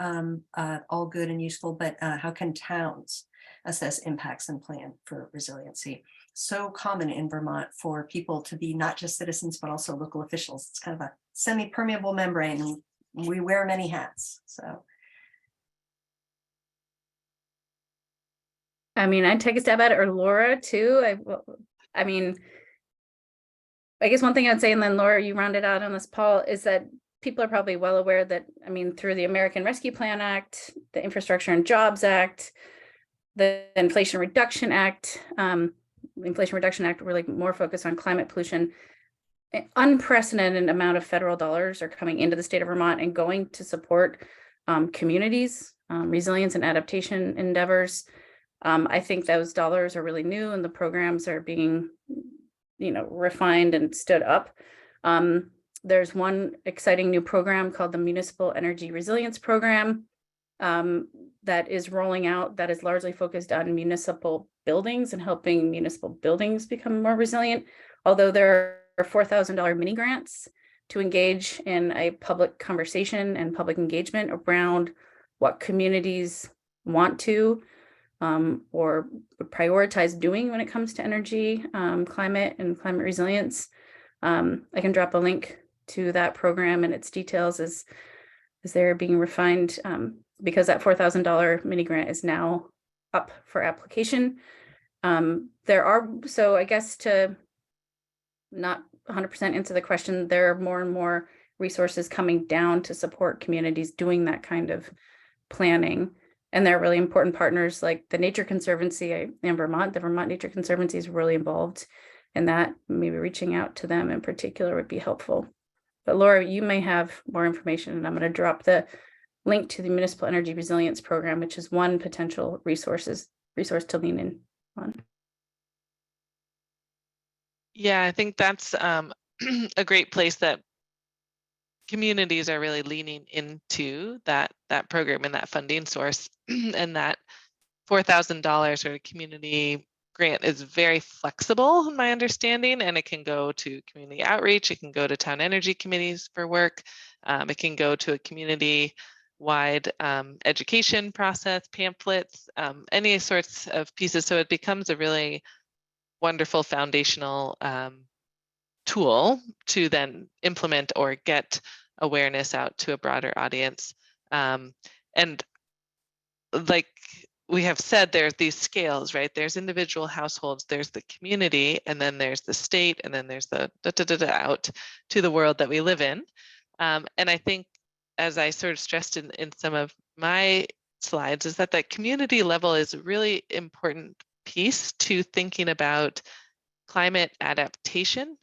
all good and useful, but how can towns assess impacts and plan for resiliency? So common in Vermont for people to be not just citizens, but also local officials. It's kind of a semi-permeable membrane, and we wear many hats. So, I mean, I'd take a stab at it, or Laura too. I mean, I guess one thing I'd say, and then Laura, you rounded out on this, Paul, is that people are probably well aware that, I mean, through the American Rescue Plan Act, the Infrastructure and Jobs Act, the Inflation Reduction Act, the Inflation Reduction Act really more focused on climate pollution. An unprecedented amount of federal dollars are coming into the state of Vermont and going to support communities, resilience and adaptation endeavors. I think those dollars are really new, and the programs are being, refined and stood up. There's one exciting new program called the Municipal Energy Resilience Program that is rolling out, that is largely focused on municipal buildings and helping municipal buildings become more resilient. Although there are $4,000 mini grants to engage in a public conversation and public engagement around what communities want to or prioritize doing when it comes to energy, climate, and climate resilience. I can drop a link to that program and its details as they're being refined, because that $4,000 mini grant is now up for application. So I guess to not 100% answer the question, there are more and more resources coming down to support communities doing that kind of planning. And they're really important partners like the Nature Conservancy in Vermont. The Vermont Nature Conservancy is really involved in that. Maybe reaching out to them in particular would be helpful. But Laura, you may have more information, and I'm going to drop the link to the Municipal Energy Resilience Program, which is one potential resource to lean in on. Yeah, I think that's a great place that communities are really leaning into that program and that funding source. And that $4,000 sort of community grant is very flexible, in my understanding, and it can go to community outreach, it can go to town energy committees for work, it can go to a community-wide education process, pamphlets, any sorts of pieces. So it becomes a really wonderful foundational tool to then implement or get awareness out to a broader audience. And like we have said, there's these scales, right? There's individual households, there's the community, and then there's the state, and then there's the out to the world that we live in. And I think, as I sort of stressed in some of my slides, is that that community level is a really important piece to thinking about climate adaptation.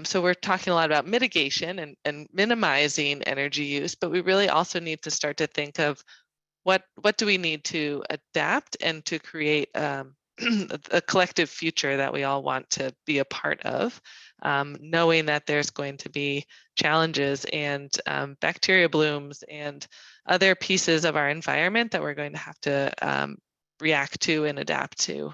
So we're talking a lot about mitigation and minimizing energy use, but we really also need to start to think of what do we need to adapt and to create a collective future that we all want to be a part of, knowing that there's going to be challenges and bacteria blooms and other pieces of our environment that we're going to have to react to and adapt to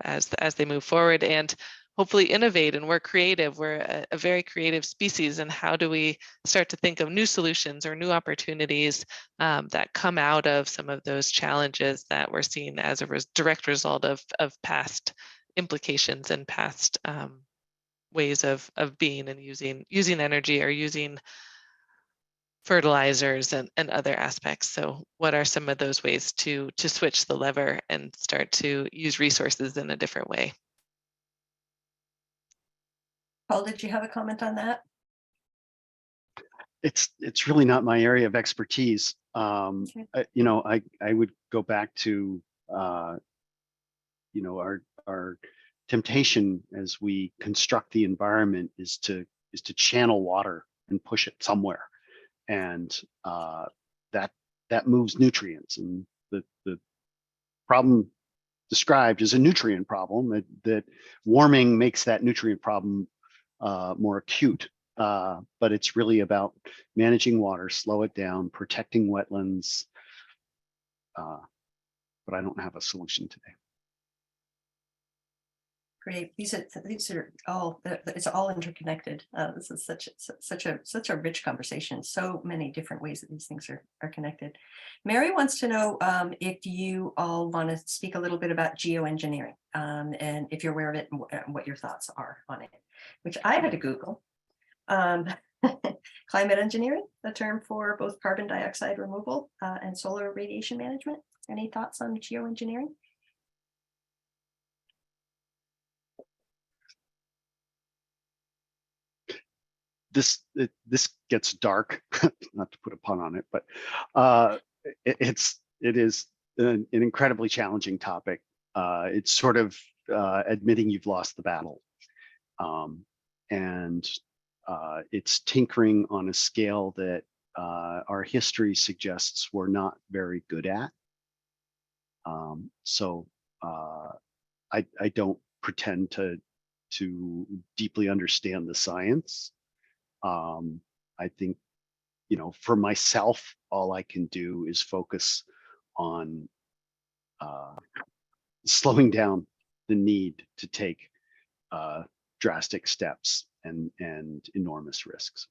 as they move forward, and hopefully innovate and work creative. We're a very creative species, and how do we start to think of new solutions or new opportunities that come out of some of those challenges that we're seeing as a direct result of past implications and past ways of being and using energy or using fertilizers and other aspects. So what are some of those ways to switch the lever and start to use resources in a different way? Paul, did you have a comment on that? It's really not my area of expertise. Okay. I would go back to our temptation as we construct the environment is to channel water and push it somewhere, and that moves nutrients. And the problem described is a nutrient problem that warming makes that nutrient problem more acute. But it's really about managing water, slow it down, protecting wetlands. But I don't have a solution today. Great. These are all, it's all interconnected. This is such a rich conversation. So many different ways that these things are connected. Mary wants to know if you all want to speak a little bit about geoengineering, and if you're aware of it and what your thoughts are on it, which I had to Google. Climate engineering, the term for both carbon dioxide removal and solar radiation management. Any thoughts on geoengineering? This gets dark, not to put a pun on it, but it is an incredibly challenging topic. It's sort of admitting you've lost the battle, and it's tinkering on a scale that our history suggests we're not very good at. So I don't pretend to deeply understand the science. I think, for myself, all I can do is focus on slowing down the need to take drastic steps and enormous risks.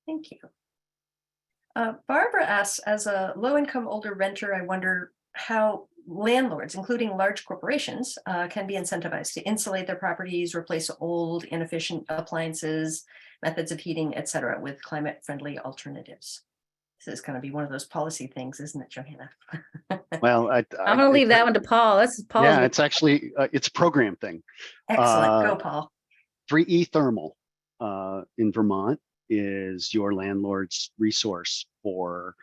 Thank you. Barbara asks, as a low-income older renter, I wonder how landlords, including large corporations, can be incentivized to insulate their properties, replace old, inefficient appliances, methods of heating, etc., with climate-friendly alternatives. This is going to be one of those policy things, isn't it, Johanna? Well, I'm going to leave that one to Paul. This is Paul's. Yeah, it's actually it's a program thing. Excellent. Go, Paul. 3E Thermal in Vermont is your landlord's resource for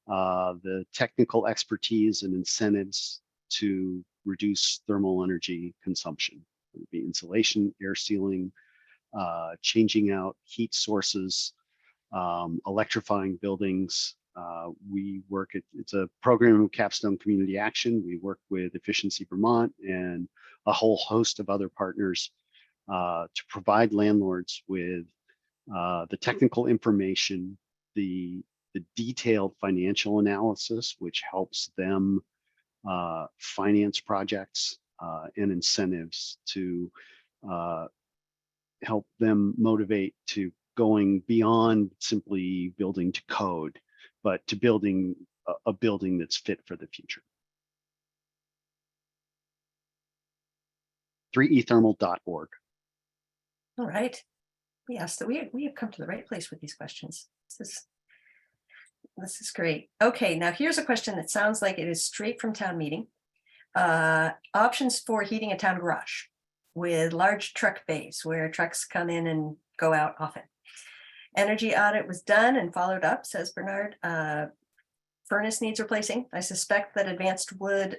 the technical expertise and incentives to reduce thermal energy consumption. It would be insulation, air sealing, changing out heat sources, electrifying buildings. We work at, it's a program of Capstone Community Action. We work with Efficiency Vermont and a whole host of other partners to provide landlords with the technical information, the detailed financial analysis, which helps them finance projects and incentives to help them motivate to going beyond simply building to code, but to building a building that's fit for the future. 3ethermal.org. All right. Yes, so we have come to the right place with these questions. This is great. Okay, now here's a question that sounds like it is straight from town meeting. Options for heating a town garage with large truck bays where trucks come in and go out often. Energy audit was done and followed up, says Bernard. Furnace needs replacing. I suspect that advanced wood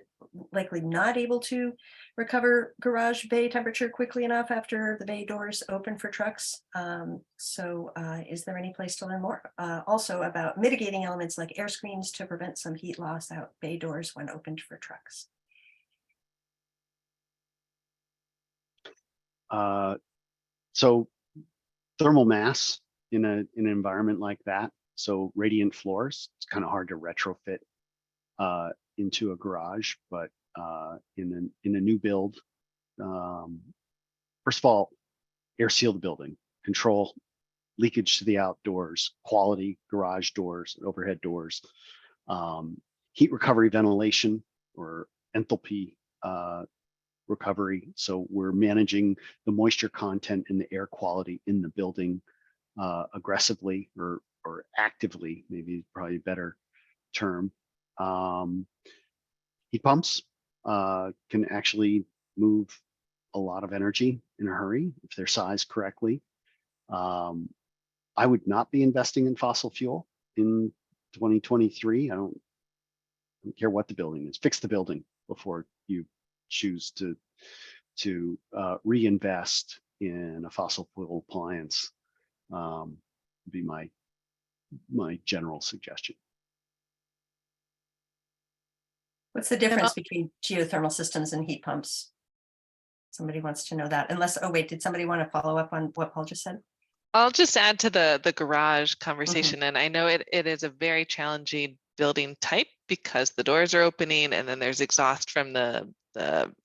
likely not able to recover garage bay temperature quickly enough after the bay doors open for trucks. Is there any place to learn more? Also about mitigating elements like air screens to prevent some heat loss out bay doors when opened for trucks. So thermal mass in an environment like that. So radiant floors, it's kind of hard to retrofit into a garage, but in a new build, first of all, air seal the building, control leakage to the outdoors, quality garage doors, overhead doors, heat recovery ventilation or enthalpy recovery. So we're managing the moisture content and the air quality in the building aggressively or actively, maybe probably a better term. Heat pumps can actually move a lot of energy in a hurry if they're sized correctly. I would not be investing in fossil fuel in 2023. I don't care what the building is. Fix the building before you choose to reinvest in a fossil fuel appliance. Would be my general suggestion. What's the difference between geothermal systems and heat pumps? Somebody wants to know that. Unless, oh wait, did somebody want to follow up on what Paul just said? I'll just add to the garage conversation. And I know it is a very challenging building type because the doors are opening and then there's exhaust from the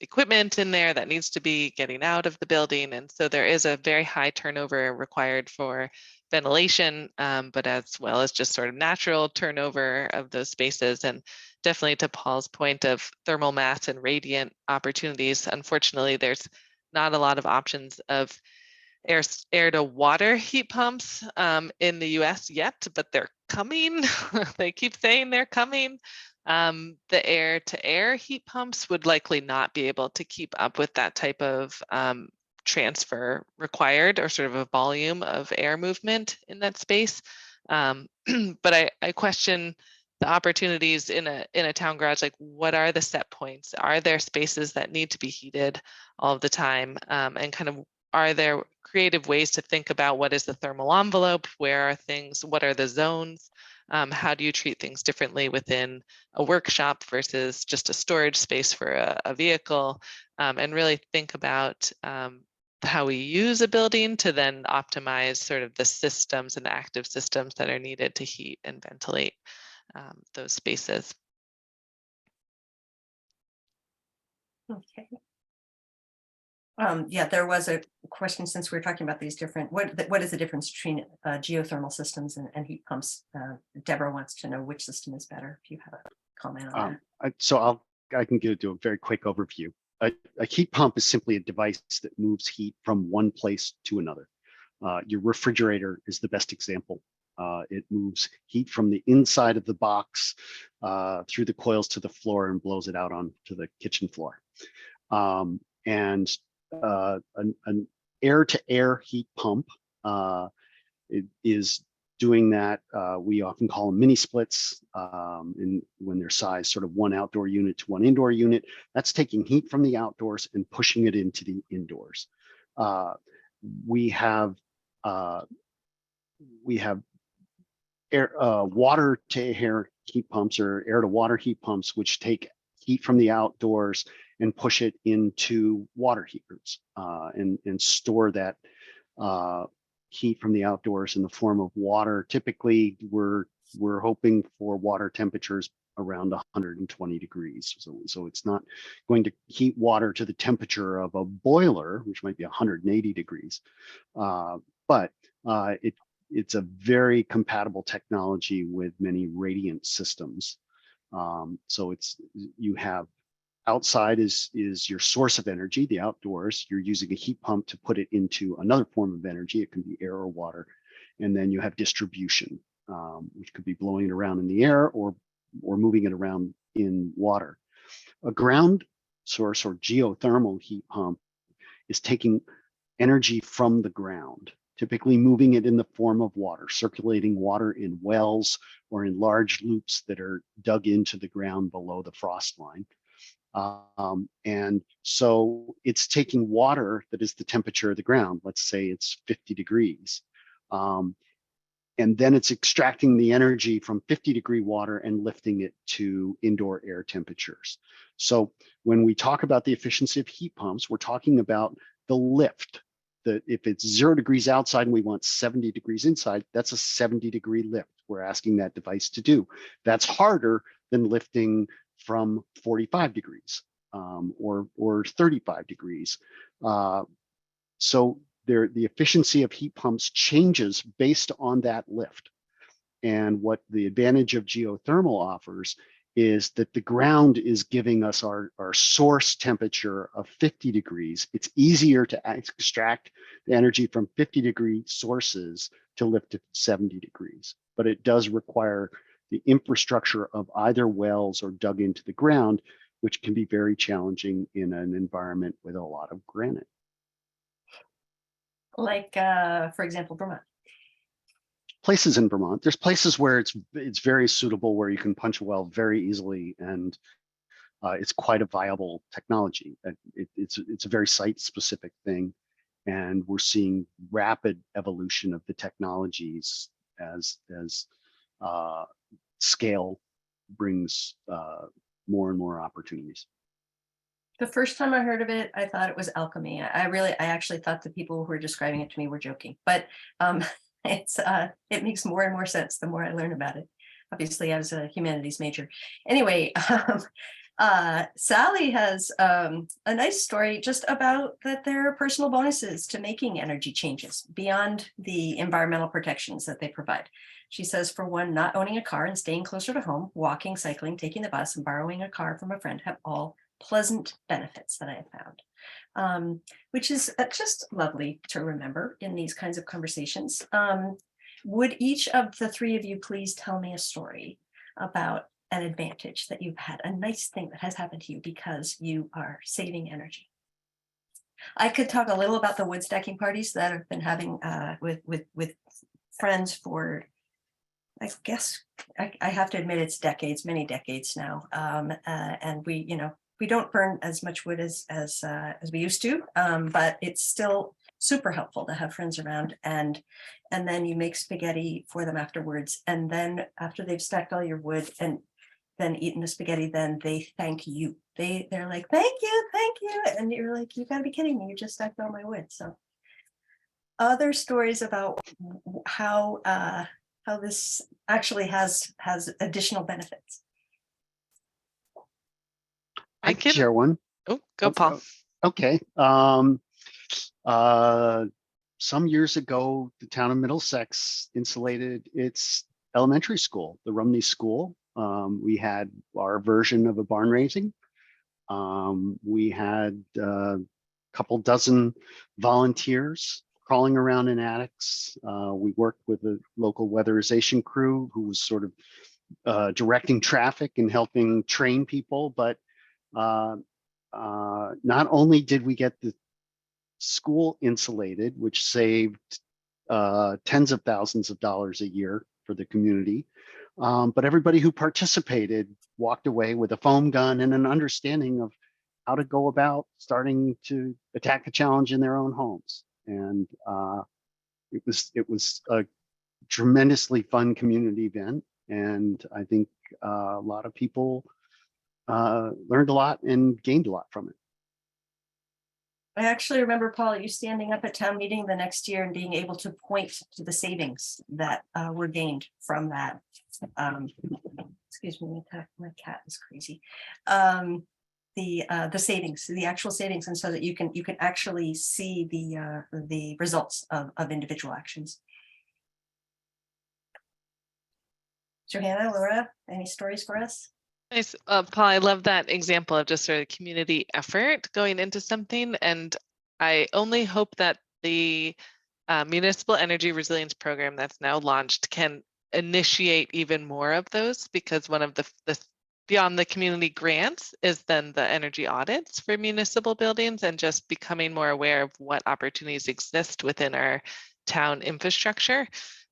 equipment in there that needs to be getting out of the building. And so there is a very high turnover required for ventilation, but as well as just sort of natural turnover of those spaces. And definitely to Paul's point of thermal mass and radiant opportunities, unfortunately, there's not a lot of options of air to water heat pumps in the US yet, but they're coming. They keep saying they're coming. The air to air heat pumps would likely not be able to keep up with that type of transfer required or sort of a volume of air movement in that space. But I question the opportunities in a town garage. Like, what are the set points? Are there spaces that need to be heated all the time? And kind of, are there creative ways to think about what is the thermal envelope? Where are things? What are the zones? How do you treat things differently within a workshop versus just a storage space for a vehicle? And really think about how we use a building to then optimize sort of the systems and the active systems that are needed to heat and ventilate those spaces. Okay. Yeah, there was a question, since we were talking about these different, what is the difference between geothermal systems and heat pumps? Deborah wants to know which system is better, if you have a comment on that. I can do a very quick overview. A heat pump is simply a device that moves heat from one place to another. Your refrigerator is the best example. It moves heat from the inside of the box through the coils to the floor and blows it out onto the kitchen floor. And an air-to-air heat pump it is doing that. We often call them mini splits, when they're sized sort of one outdoor unit to one indoor unit. That's taking heat from the outdoors and pushing it into the indoors. We have air, water to air heat pumps or air to water heat pumps, which take heat from the outdoors and push it into water heaters, and store that heat from the outdoors in the form of water. Typically, we're hoping for water temperatures around 120 degrees. So it's not going to heat water to the temperature of a boiler, which might be 180 degrees. But it's a very compatible technology with many radiant systems. So you have outside is your source of energy, the outdoors. You're using a heat pump to put it into another form of energy. It can be air or water. And then you have distribution, which could be blowing it around in the air or moving it around in water. A ground source or geothermal heat pump is taking energy from the ground, typically moving it in the form of water, circulating water in wells or in large loops that are dug into the ground below the frost line. And so it's taking water that is the temperature of the ground. Let's say it's 50 degrees. And then it's extracting the energy from 50-degree water and lifting it to indoor air temperatures. So when we talk about the efficiency of heat pumps, we're talking about the lift. That if it's 0 degrees outside and we want 70 degrees inside, that's a 70-degree lift we're asking that device to do. That's harder than lifting from 45 degrees or 35 degrees. So the efficiency of heat pumps changes based on that lift. And what the advantage of geothermal offers is that the ground is giving us our source temperature of 50 degrees. It's easier to extract the energy from 50-degree sources to lift to 70 degrees. But it does require the infrastructure of either wells or dug into the ground, which can be very challenging in an environment with a lot of granite. Like, for example, Vermont. Places in Vermont, there's places where it's very suitable, where you can punch a well very easily, and it's quite a viable technology. It's a very site-specific thing, and we're seeing rapid evolution of the technologies as scale brings more and more opportunities. The first time I heard of it, I thought it was alchemy. I actually thought the people who were describing it to me were joking, but it makes more and more sense the more I learn about it, obviously as a humanities major. Anyway, Sally has a nice story just about that there are personal bonuses to making energy changes beyond the environmental protections that they provide. She says, for one, not owning a car and staying closer to home, walking, cycling, taking the bus, and borrowing a car from a friend have all pleasant benefits that I have found, which is just lovely to remember in these kinds of conversations. Would each of the three of you please tell me a story about an advantage that you've had, a nice thing that has happened to you because you are saving energy? I could talk a little about the wood stacking parties that I've been having with friends for, I guess, I have to admit it's decades, many decades now. And we don't burn as much wood as we used to, but it's still super helpful to have friends around. And then you make spaghetti for them afterwards. And then after they've stacked all your wood and then eaten the spaghetti, then they thank you. They're like, thank you. And you're like, you gotta be kidding me. You just stacked all my wood. So other stories about how this actually has additional benefits. I can share one. Oh, go, Paul. Okay. Some years ago, the town of Middlesex insulated its elementary school, the Rumney School. We had our version of a barn raising. We had a couple dozen volunteers crawling around in attics. We worked with a local weatherization crew who was sort of directing traffic and helping train people, but not only did we get the school insulated, which saved tens of thousands of dollars a year for the community. But everybody who participated walked away with a foam gun and an understanding of how to go about starting to attack a challenge in their own homes. And it was a tremendously fun community event. And I think a lot of people learned a lot and gained a lot from it. I actually remember, Paul, you standing up at town meeting the next year and being able to point to the savings that were gained from that. Excuse me, my cat is crazy. The savings, the actual savings, and so that you can actually see the results of individual actions. Johanna, Laura, any stories for us? Nice, Paul. I love that example of just sort of community effort going into something, and I only hope that the municipal energy resilience program that's now launched can initiate even more of those, because one of the beyond the community grants is then the energy audits for municipal buildings, and just becoming more aware of what opportunities exist within our town infrastructure.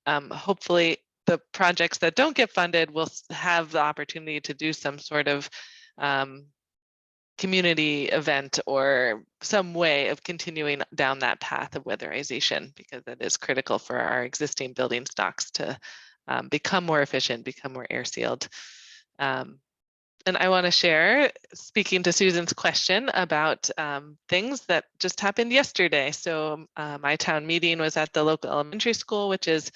Hopefully the projects that don't get funded will have the opportunity to do some sort of community event or some way of continuing down that path of weatherization, because it is critical for our existing building stocks to become more efficient, become more air sealed. And I want to share, speaking to Susan's question about things that just happened yesterday. So my town meeting was at the local elementary school, which is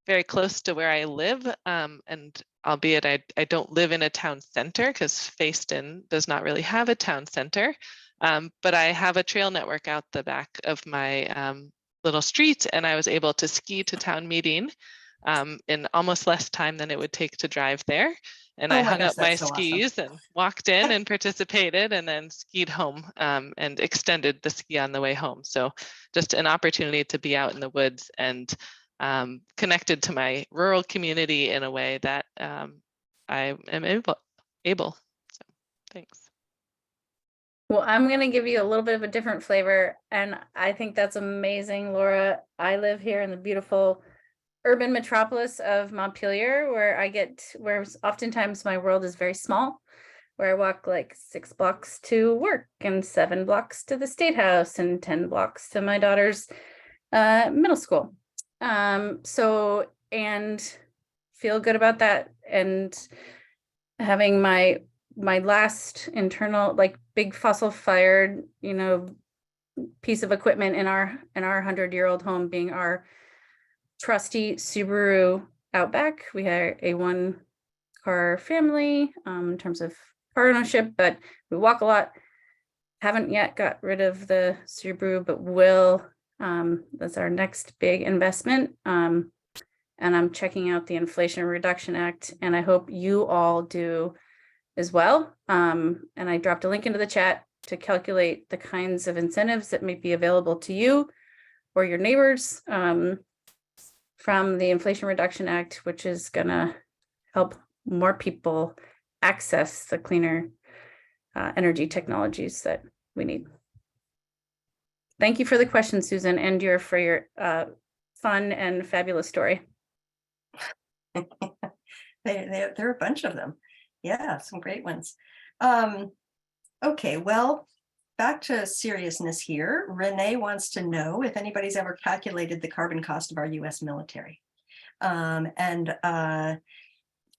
very close to where I live. And albeit I don't live in a town center, because Facein does not really have a town center, but I have a trail network out the back of my little street, and I was able to ski to town meeting in almost less time than it would take to drive there. And I hung up my skis and walked in and participated, and then skied home and extended the ski on the way home. So just an opportunity to be out in the woods and connected to my rural community in a way that I am able. So thanks. Well, I'm going to give you a little bit of a different flavor, and I think that's amazing, Laura. I live here in the beautiful urban metropolis of Montpelier, where oftentimes my world is very small, where I walk like 6 blocks to work and 7 blocks to the State House and 10 blocks to my daughter's middle school. And feel good about that, and having my last internal, like, big fossil fired, piece of equipment in our 100-year-old home being our trusty Subaru Outback. We are a 1-car family in terms of car ownership, but we walk a lot. Haven't yet got rid of the Subaru, but will. That's our next big investment. And I'm checking out the Inflation Reduction Act, and I hope you all do as well. And I dropped a link into the chat to calculate the kinds of incentives that may be available to you or your neighbors from the Inflation Reduction Act, which is going to help more people access the cleaner energy technologies that we need. Thank you for the question, Susan, and for your fun and fabulous story. There are a bunch of them. Yeah, some great ones. Okay, well, back to seriousness here. Renee wants to know if anybody's ever calculated the carbon cost of our US military. And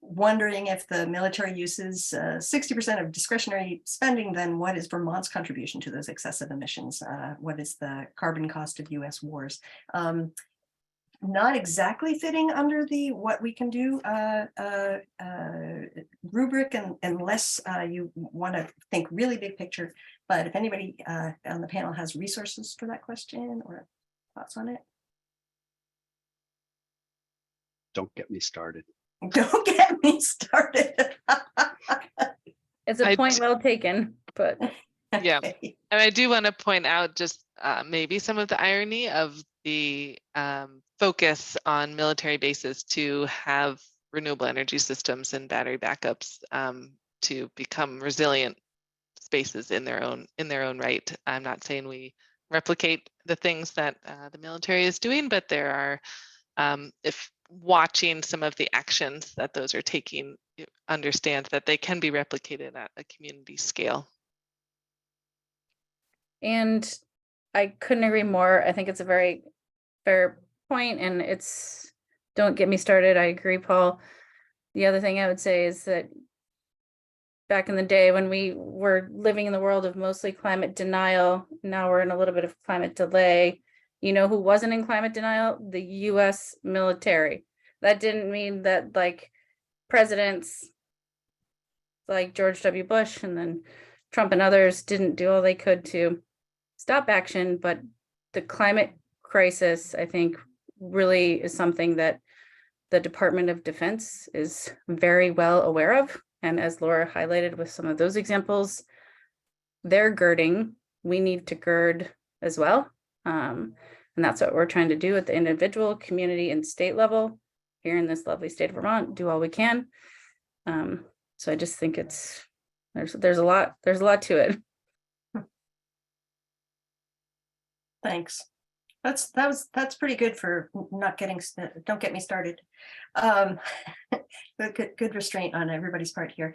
wondering if the military uses 60% of discretionary spending, then what is Vermont's contribution to those excessive emissions? What is the carbon cost of US wars? Not exactly fitting under the what we can do rubric, unless you want to think really big picture. But if anybody on the panel has resources for that question or thoughts on it. Don't get me started. Don't get me started. It's a point well taken, but yeah. And I do want to point out just maybe some of the irony of the focus on military bases to have renewable energy systems and battery backups to become resilient spaces in their own right. I'm not saying we replicate the things that the military is doing, but there are, if watching some of the actions that those are taking, you understand that they can be replicated at a community scale. And I couldn't agree more. I think it's a very fair point, and it's, don't get me started. I agree, Paul. The other thing I would say is that back in the day when we were living in the world of mostly climate denial, now we're in a little bit of climate delay. You know who wasn't in climate denial? The US military. That didn't mean that like presidents like George W. Bush and then Trump and others didn't do all they could to stop action, but the climate crisis, I think, really is something that the Department of Defense is very well aware of. And as Laura highlighted with some of those examples, they're girding, we need to gird as well. And that's what we're trying to do at the individual, community, and state level here in this lovely state of Vermont, do all we can. So I just think it's, there's a lot to it. Thanks. That's pretty good for not getting, don't get me started. Good restraint on everybody's part here.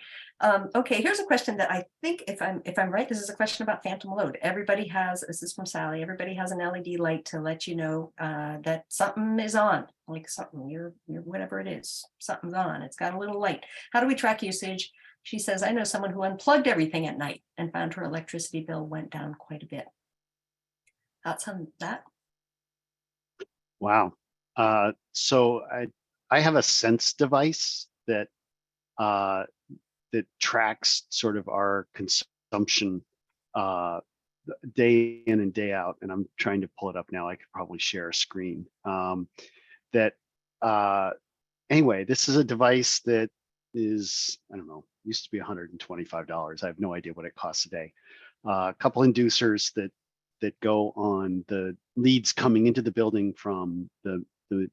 Okay, here's a question that I think, if I'm right, this is a question about phantom load. Everybody has, this is from Sally, everybody has an LED light to let you know that something is on, like something, your whatever it is, something's on, it's got a little light. How do we track usage? She says, I know someone who unplugged everything at night and found her electricity bill went down quite a bit. Thoughts on that? Wow. So I have a Sense device that that tracks sort of our consumption day in and day out, and I'm trying to pull it up now. I could probably share a screen. Anyway, this is a device that is, I don't know, used to be $125. I have no idea what it costs a day. A couple inducers that go on the leads coming into the building from the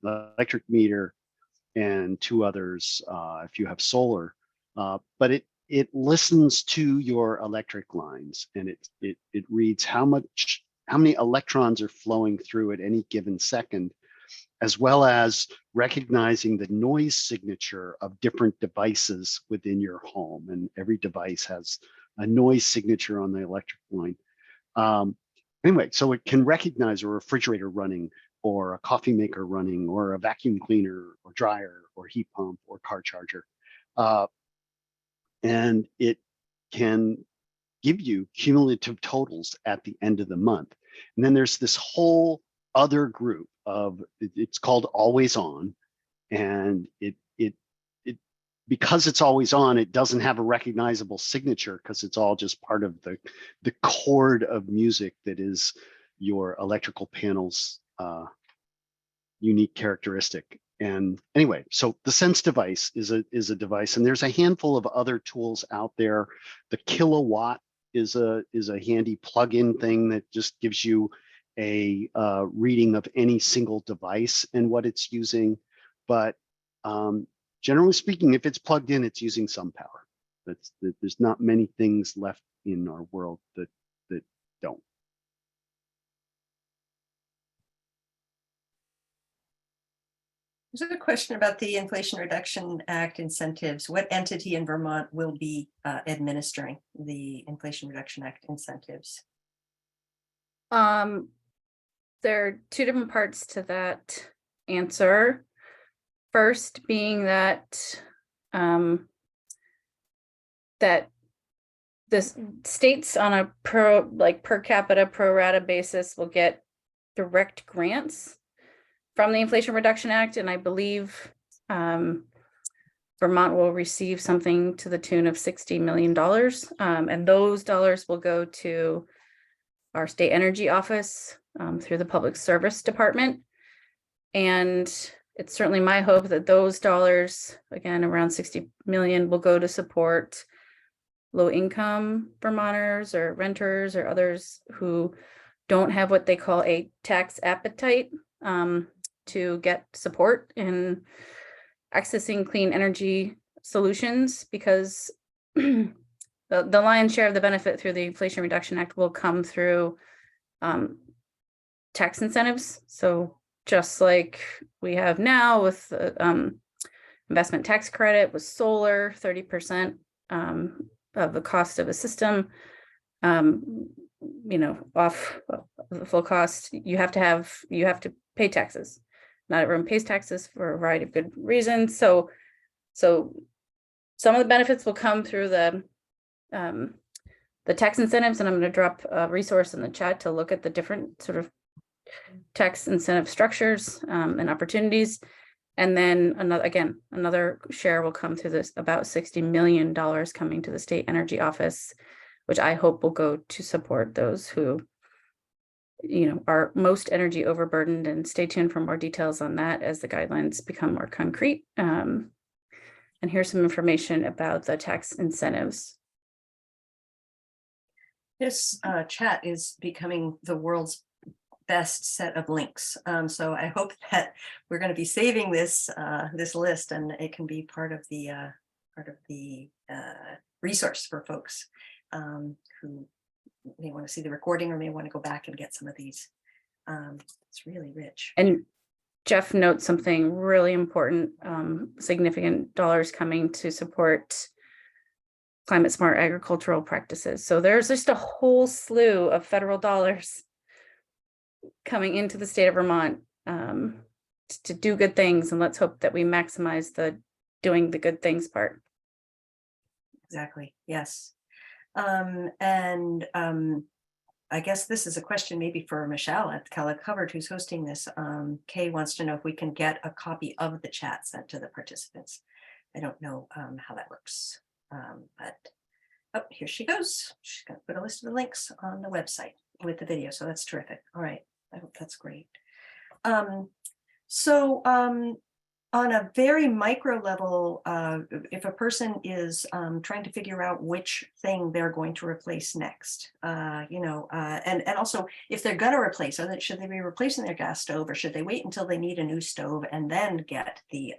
electric meter, and two others if you have solar. But it listens to your electric lines, and it reads how many electrons are flowing through at any given second, as well as recognizing the noise signature of different devices within your home. And every device has a noise signature on the electric line. Anyway, so it can recognize a refrigerator running, or a coffee maker running, or a vacuum cleaner, or dryer, or heat pump, or car charger. And it can give you cumulative totals at the end of the month. And then there's this whole other group of, it's called always on, and it because it's always on, it doesn't have a recognizable signature, because it's all just part of the chord of music that is your electrical panel's unique characteristic. And anyway, so the Sense device is a device, and there's a handful of other tools out there. The Kilowatt is a handy plug-in thing that just gives you a reading of any single device and what it's using. But generally speaking, if it's plugged in, it's using some power. There's not many things left in our world that don't. There's a question about the Inflation Reduction Act incentives. What entity in Vermont will be administering the Inflation Reduction Act incentives? There are two different parts to that answer. First being that that the states on a per capita pro rata basis will get direct grants from the Inflation Reduction Act, and I believe Vermont will receive something to the tune of $60 million, and those dollars will go to our state energy office through the Public Service Department. And it's certainly my hope that those dollars, again, around 60 million, will go to support low-income Vermonters or renters or others who don't have what they call a tax appetite to get support in accessing clean energy solutions, because the lion's share of the benefit through the Inflation Reduction Act will come through tax incentives. So just like we have now with the investment tax credit with solar, 30% of the cost of a system, off the full cost, you have to pay taxes. Not everyone pays taxes for a variety of good reasons. So some of the benefits will come through the tax incentives, and I'm going to drop a resource in the chat to look at the different sort of tax incentive structures and opportunities. And then another share will come through this, about $60 million coming to the state energy office, which I hope will go to support those who, are most energy overburdened. And stay tuned for more details on that as the guidelines become more concrete. And here's some information about the tax incentives. This chat is becoming the world's best set of links. So I hope that we're going to be saving this this list, and it can be part of the resource for folks who may want to see the recording or may want to go back and get some of these. It's really rich. And Jeff notes something really important, significant dollars coming to support climate smart agricultural practices. So there's just a whole slew of federal dollars coming into the state of Vermont to do good things. And let's hope that we maximize the doing the good things part. Exactly. Yes. I guess this is a question maybe for Michelle at Kellogg-Hubbard, who's hosting this. Kay wants to know if we can get a copy of the chat sent to the participants. I don't know how that works, but oh, here she goes. She's going to put a list of the links on the website with the video. So that's terrific. All right. I hope that's great. On a very micro level, if a person is trying to figure out which thing they're going to replace next, and also if they're going to replace, should they be replacing their gas stove, or should they wait until they need a new stove and then get the,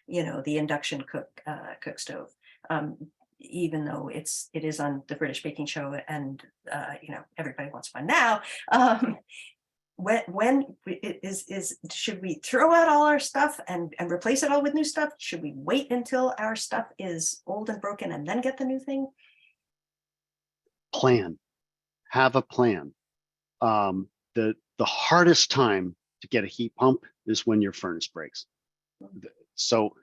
the induction cook stove, even though it is on the British Baking Show, and everybody wants one now. When should we throw out all our stuff and replace it all with new stuff? Should we wait until our stuff is old and broken and then get the new thing? Have a plan. The hardest time to get a heat pump is when your furnace breaks. So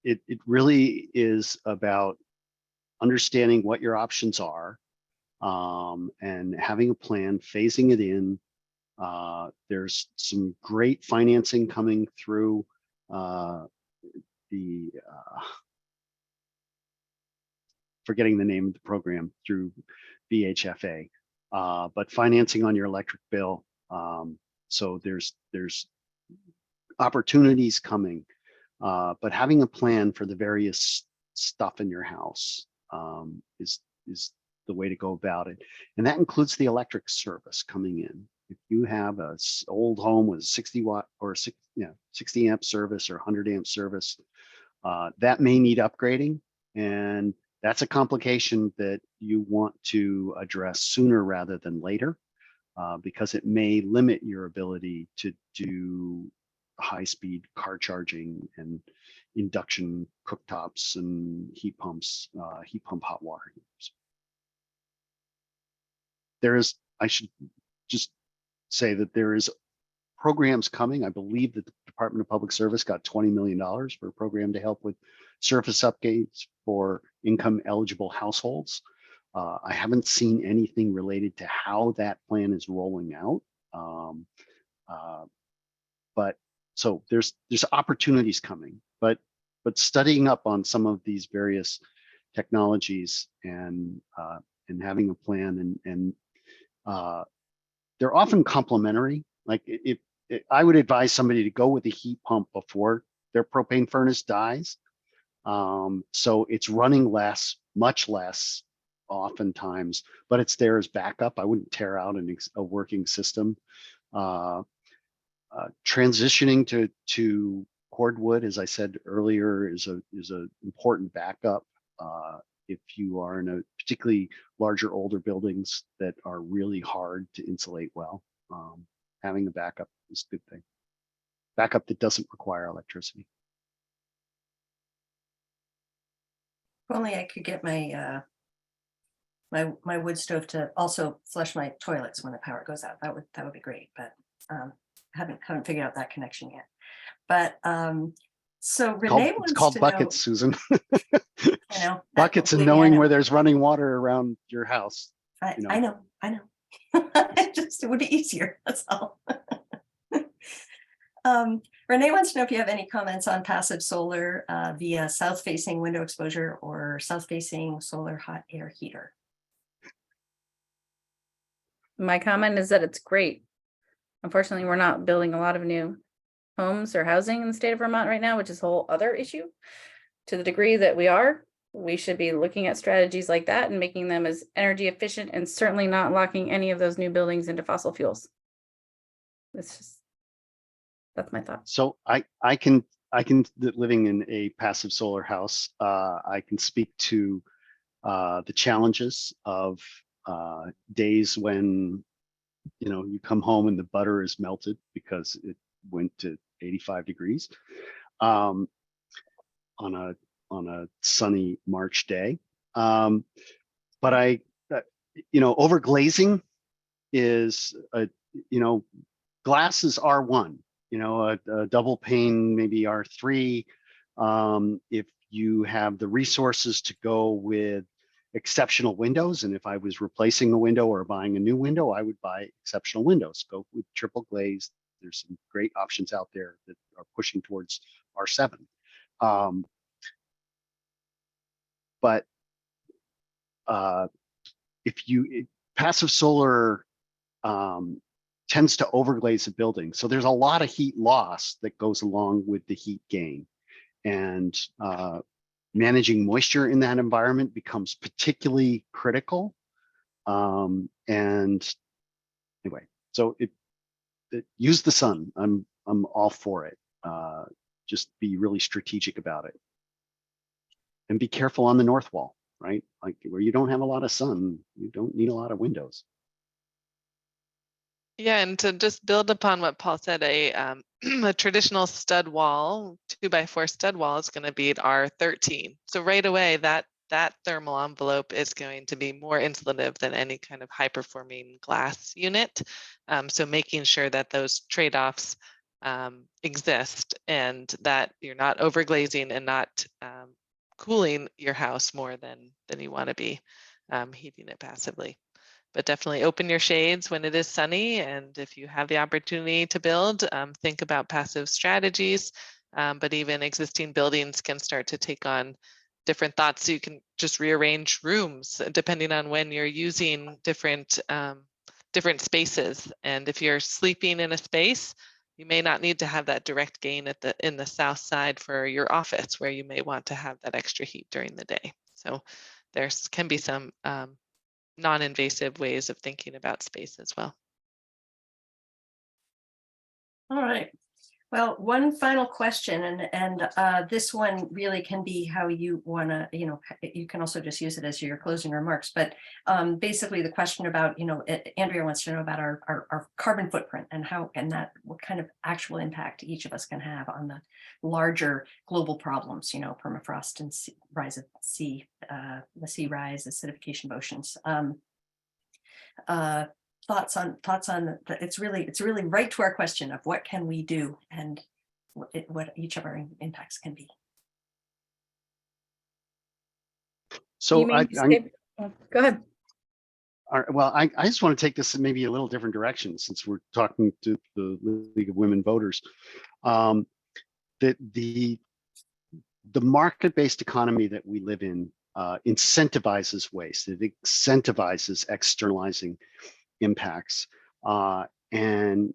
it really is about understanding what your options are, and having a plan, phasing it in. There's some great financing coming through forgetting the name of the program, through VHFA, but financing on your electric bill. So there's opportunities coming, but having a plan for the various stuff in your house is the way to go about it. And that includes the electric service coming in. If you have a old home with 60 watt or 60 amp service or 100 amp service, that may need upgrading. And that's a complication that you want to address sooner rather than later, because it may limit your ability to do high-speed car charging and induction cooktops and heat pumps, heat pump hot water heaters. I should just say that there is programs coming. I believe that the Department of Public Service got $20 million for a program to help with surface upgrades for income eligible households. I haven't seen anything related to how that plan is rolling out. But so there's opportunities coming, but studying up on some of these various technologies and having a plan, and they're often complementary. Like if I would advise somebody to go with a heat pump before their propane furnace dies. So it's running less, much less oftentimes, but it's there as backup. I wouldn't tear out a working system. Transitioning to cordwood, as I said earlier, is a important backup. If you are in a particularly larger, older buildings that are really hard to insulate well. having the backup is a good thing. Backup that doesn't require electricity. If only I could get my my wood stove to also flush my toilets when the power goes out. That would be great, but haven't figured out that connection yet. But so Renee It's wants called to buckets, Susan. I know Buckets and believe me, I knowing know. where there's running water around your house. I know. It would be easier. That's all. Renee wants to know if you have any comments on passive solar via south-facing window exposure or south-facing solar hot air heater. My comment is that it's great. Unfortunately, we're not building a lot of new homes or housing in the state of Vermont right now, which is a whole other issue. To the degree that we should be looking at strategies like that and making them as energy efficient and certainly not locking any of those new buildings into fossil fuels. That's my thought. So I can living in a passive solar house, I can speak to the challenges of days when you come home and the butter is melted because it went to 85 degrees on a sunny March day. But overglazing is glass is R1. A double pane, maybe R3. If you have the resources to go with exceptional windows, and if I was replacing a window or buying a new window, I would buy exceptional windows. Go with triple glazed. There's some great options out there that are pushing towards R7. But passive solar tends to overglaze a building. So there's a lot of heat loss that goes along with the heat gain. And managing moisture in that environment becomes particularly critical. And anyway, so use the sun. I'm all for it. Just be really strategic about it. And be careful on the north wall, right? Like where you don't have a lot of sun, you don't need a lot of windows. Yeah, and to just build upon what Paul said, a traditional stud wall, 2x4 stud wall is going to be at R13. So right away, that thermal envelope is going to be more insulative than any kind of high-performing glass unit. So making sure that those trade-offs exist and that you're not overglazing and not cooling your house more than you want to be heating it passively. But definitely open your shades when it is sunny. And if you have the opportunity to build, think about passive strategies. But even existing buildings can start to take on different thoughts. So you can just rearrange rooms depending on when you're using different spaces. And if you're sleeping in a space, you may not need to have that direct gain in the south side for your office, where you may want to have that extra heat during the day. So there can be some non-invasive ways of thinking about space as well. All right. Well, one final question, and this one really can be how you want to, you can also just use it as your closing remarks. But basically, the question about, Andrea wants to know about our carbon footprint and what kind of actual impact each of us can have on the larger global problems, permafrost and rise of sea, the sea rise, acidification of oceans. Thoughts on it's really right to our question of what can we do and what each of our impacts can be. So go ahead. Well, I just want to take this in maybe a little different direction, since we're talking to the League of Women Voters. That the market-based economy that we live in incentivizes waste. It incentivizes externalizing impacts, and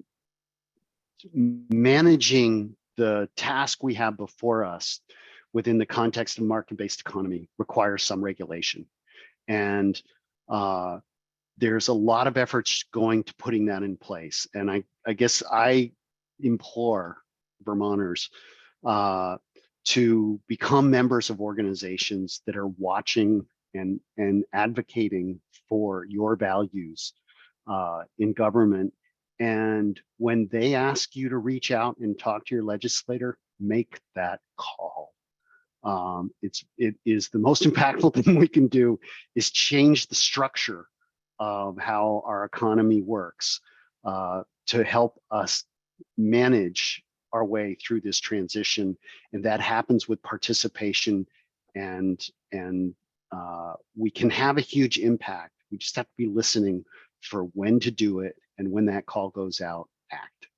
managing the task we have before us within the context of market-based economy requires some regulation. And there's a lot of efforts going to putting that in place. And I guess I implore Vermonters to become members of organizations that are watching and advocating for your values in government And when they ask you to reach out and talk to your legislator, make that call. It is the most impactful thing we can do is change the structure of how our economy works to help us manage our way through this transition. And that happens with participation, and we can have a huge impact. We just have to be listening for when to do it, and when that call goes out, act.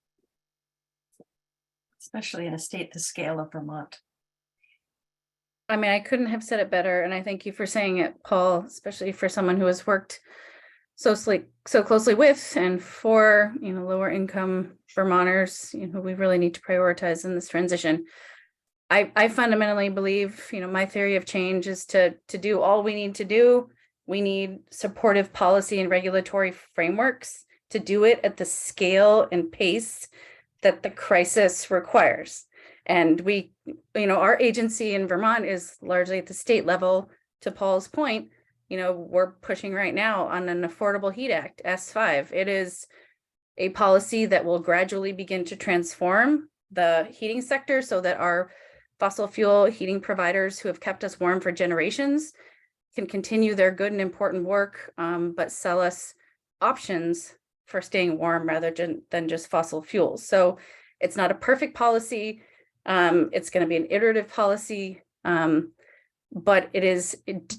Especially in a state the scale of Vermont. I mean, I couldn't have said it better, and I thank you for saying it, Paul, especially for someone who has worked so closely with and for, lower income Vermonters, who we really need to prioritize in this transition. I fundamentally believe, my theory of change is to do all we need to do. We need supportive policy and regulatory frameworks to do it at the scale and pace that the crisis requires. And we, our agency in Vermont is largely at the state level. To Paul's point, we're pushing right now on an Affordable Heat Act, S5. It is a policy that will gradually begin to transform the heating sector so that our fossil fuel heating providers who have kept us warm for generations can continue their good and important work, but sell us options for staying warm rather than just fossil fuels. So it's not a perfect policy. It's going to be an iterative policy, but it is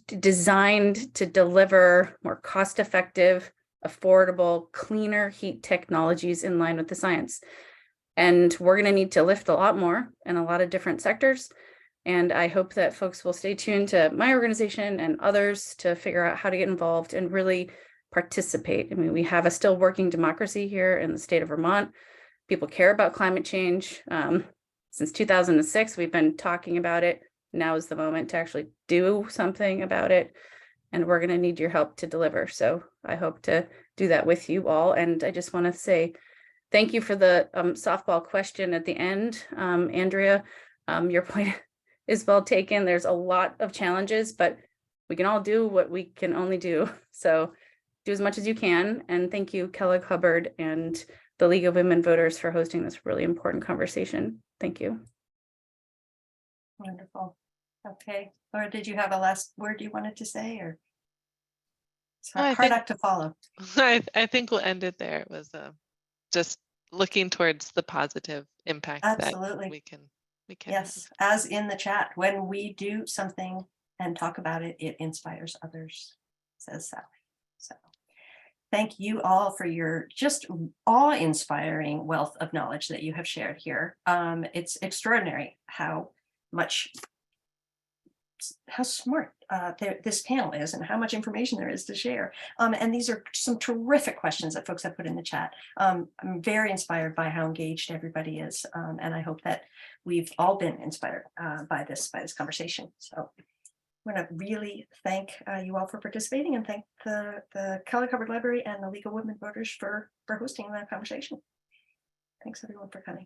designed to deliver more cost-effective, affordable, cleaner heat technologies in line with the science. And we're going to need to lift a lot more in a lot of different sectors. And I hope that folks will stay tuned to my organization and others to figure out how to get involved and really participate. I mean, we have a still working democracy here in the state of Vermont. People care about climate change. Since 2006, we've been talking about it. Now is the moment to actually do something about it. And we're going to need your help to deliver. So I hope to do that with you all. And I just want to say thank you for the softball question at the end, Andrea. Your point is well taken. There's a lot of challenges, but we can all do what we can only do. So do as much as you can. And thank you, Kellogg-Hubbard and the League of Women Voters for hosting this really important conversation. Thank you. Wonderful. Okay. Laura, did you have a last word you wanted to say, or it's hard act to follow? I think we'll end it there. It was just looking towards the positive impact Absolutely. that we can. Yes, as in the chat, when we do something and talk about it, it inspires others, says Sally. So thank you all for your just awe-inspiring wealth of knowledge that you have shared here. It's extraordinary how smart this panel is and how much information there is to share. And these are some terrific questions that folks have put in the chat. I'm very inspired by how engaged everybody is. And I hope that we've all been inspired by this conversation. So I want to really thank you all for participating, and thank the Kellogg-Hubbard Library and the League of Women Voters for hosting that conversation. Thanks everyone for coming.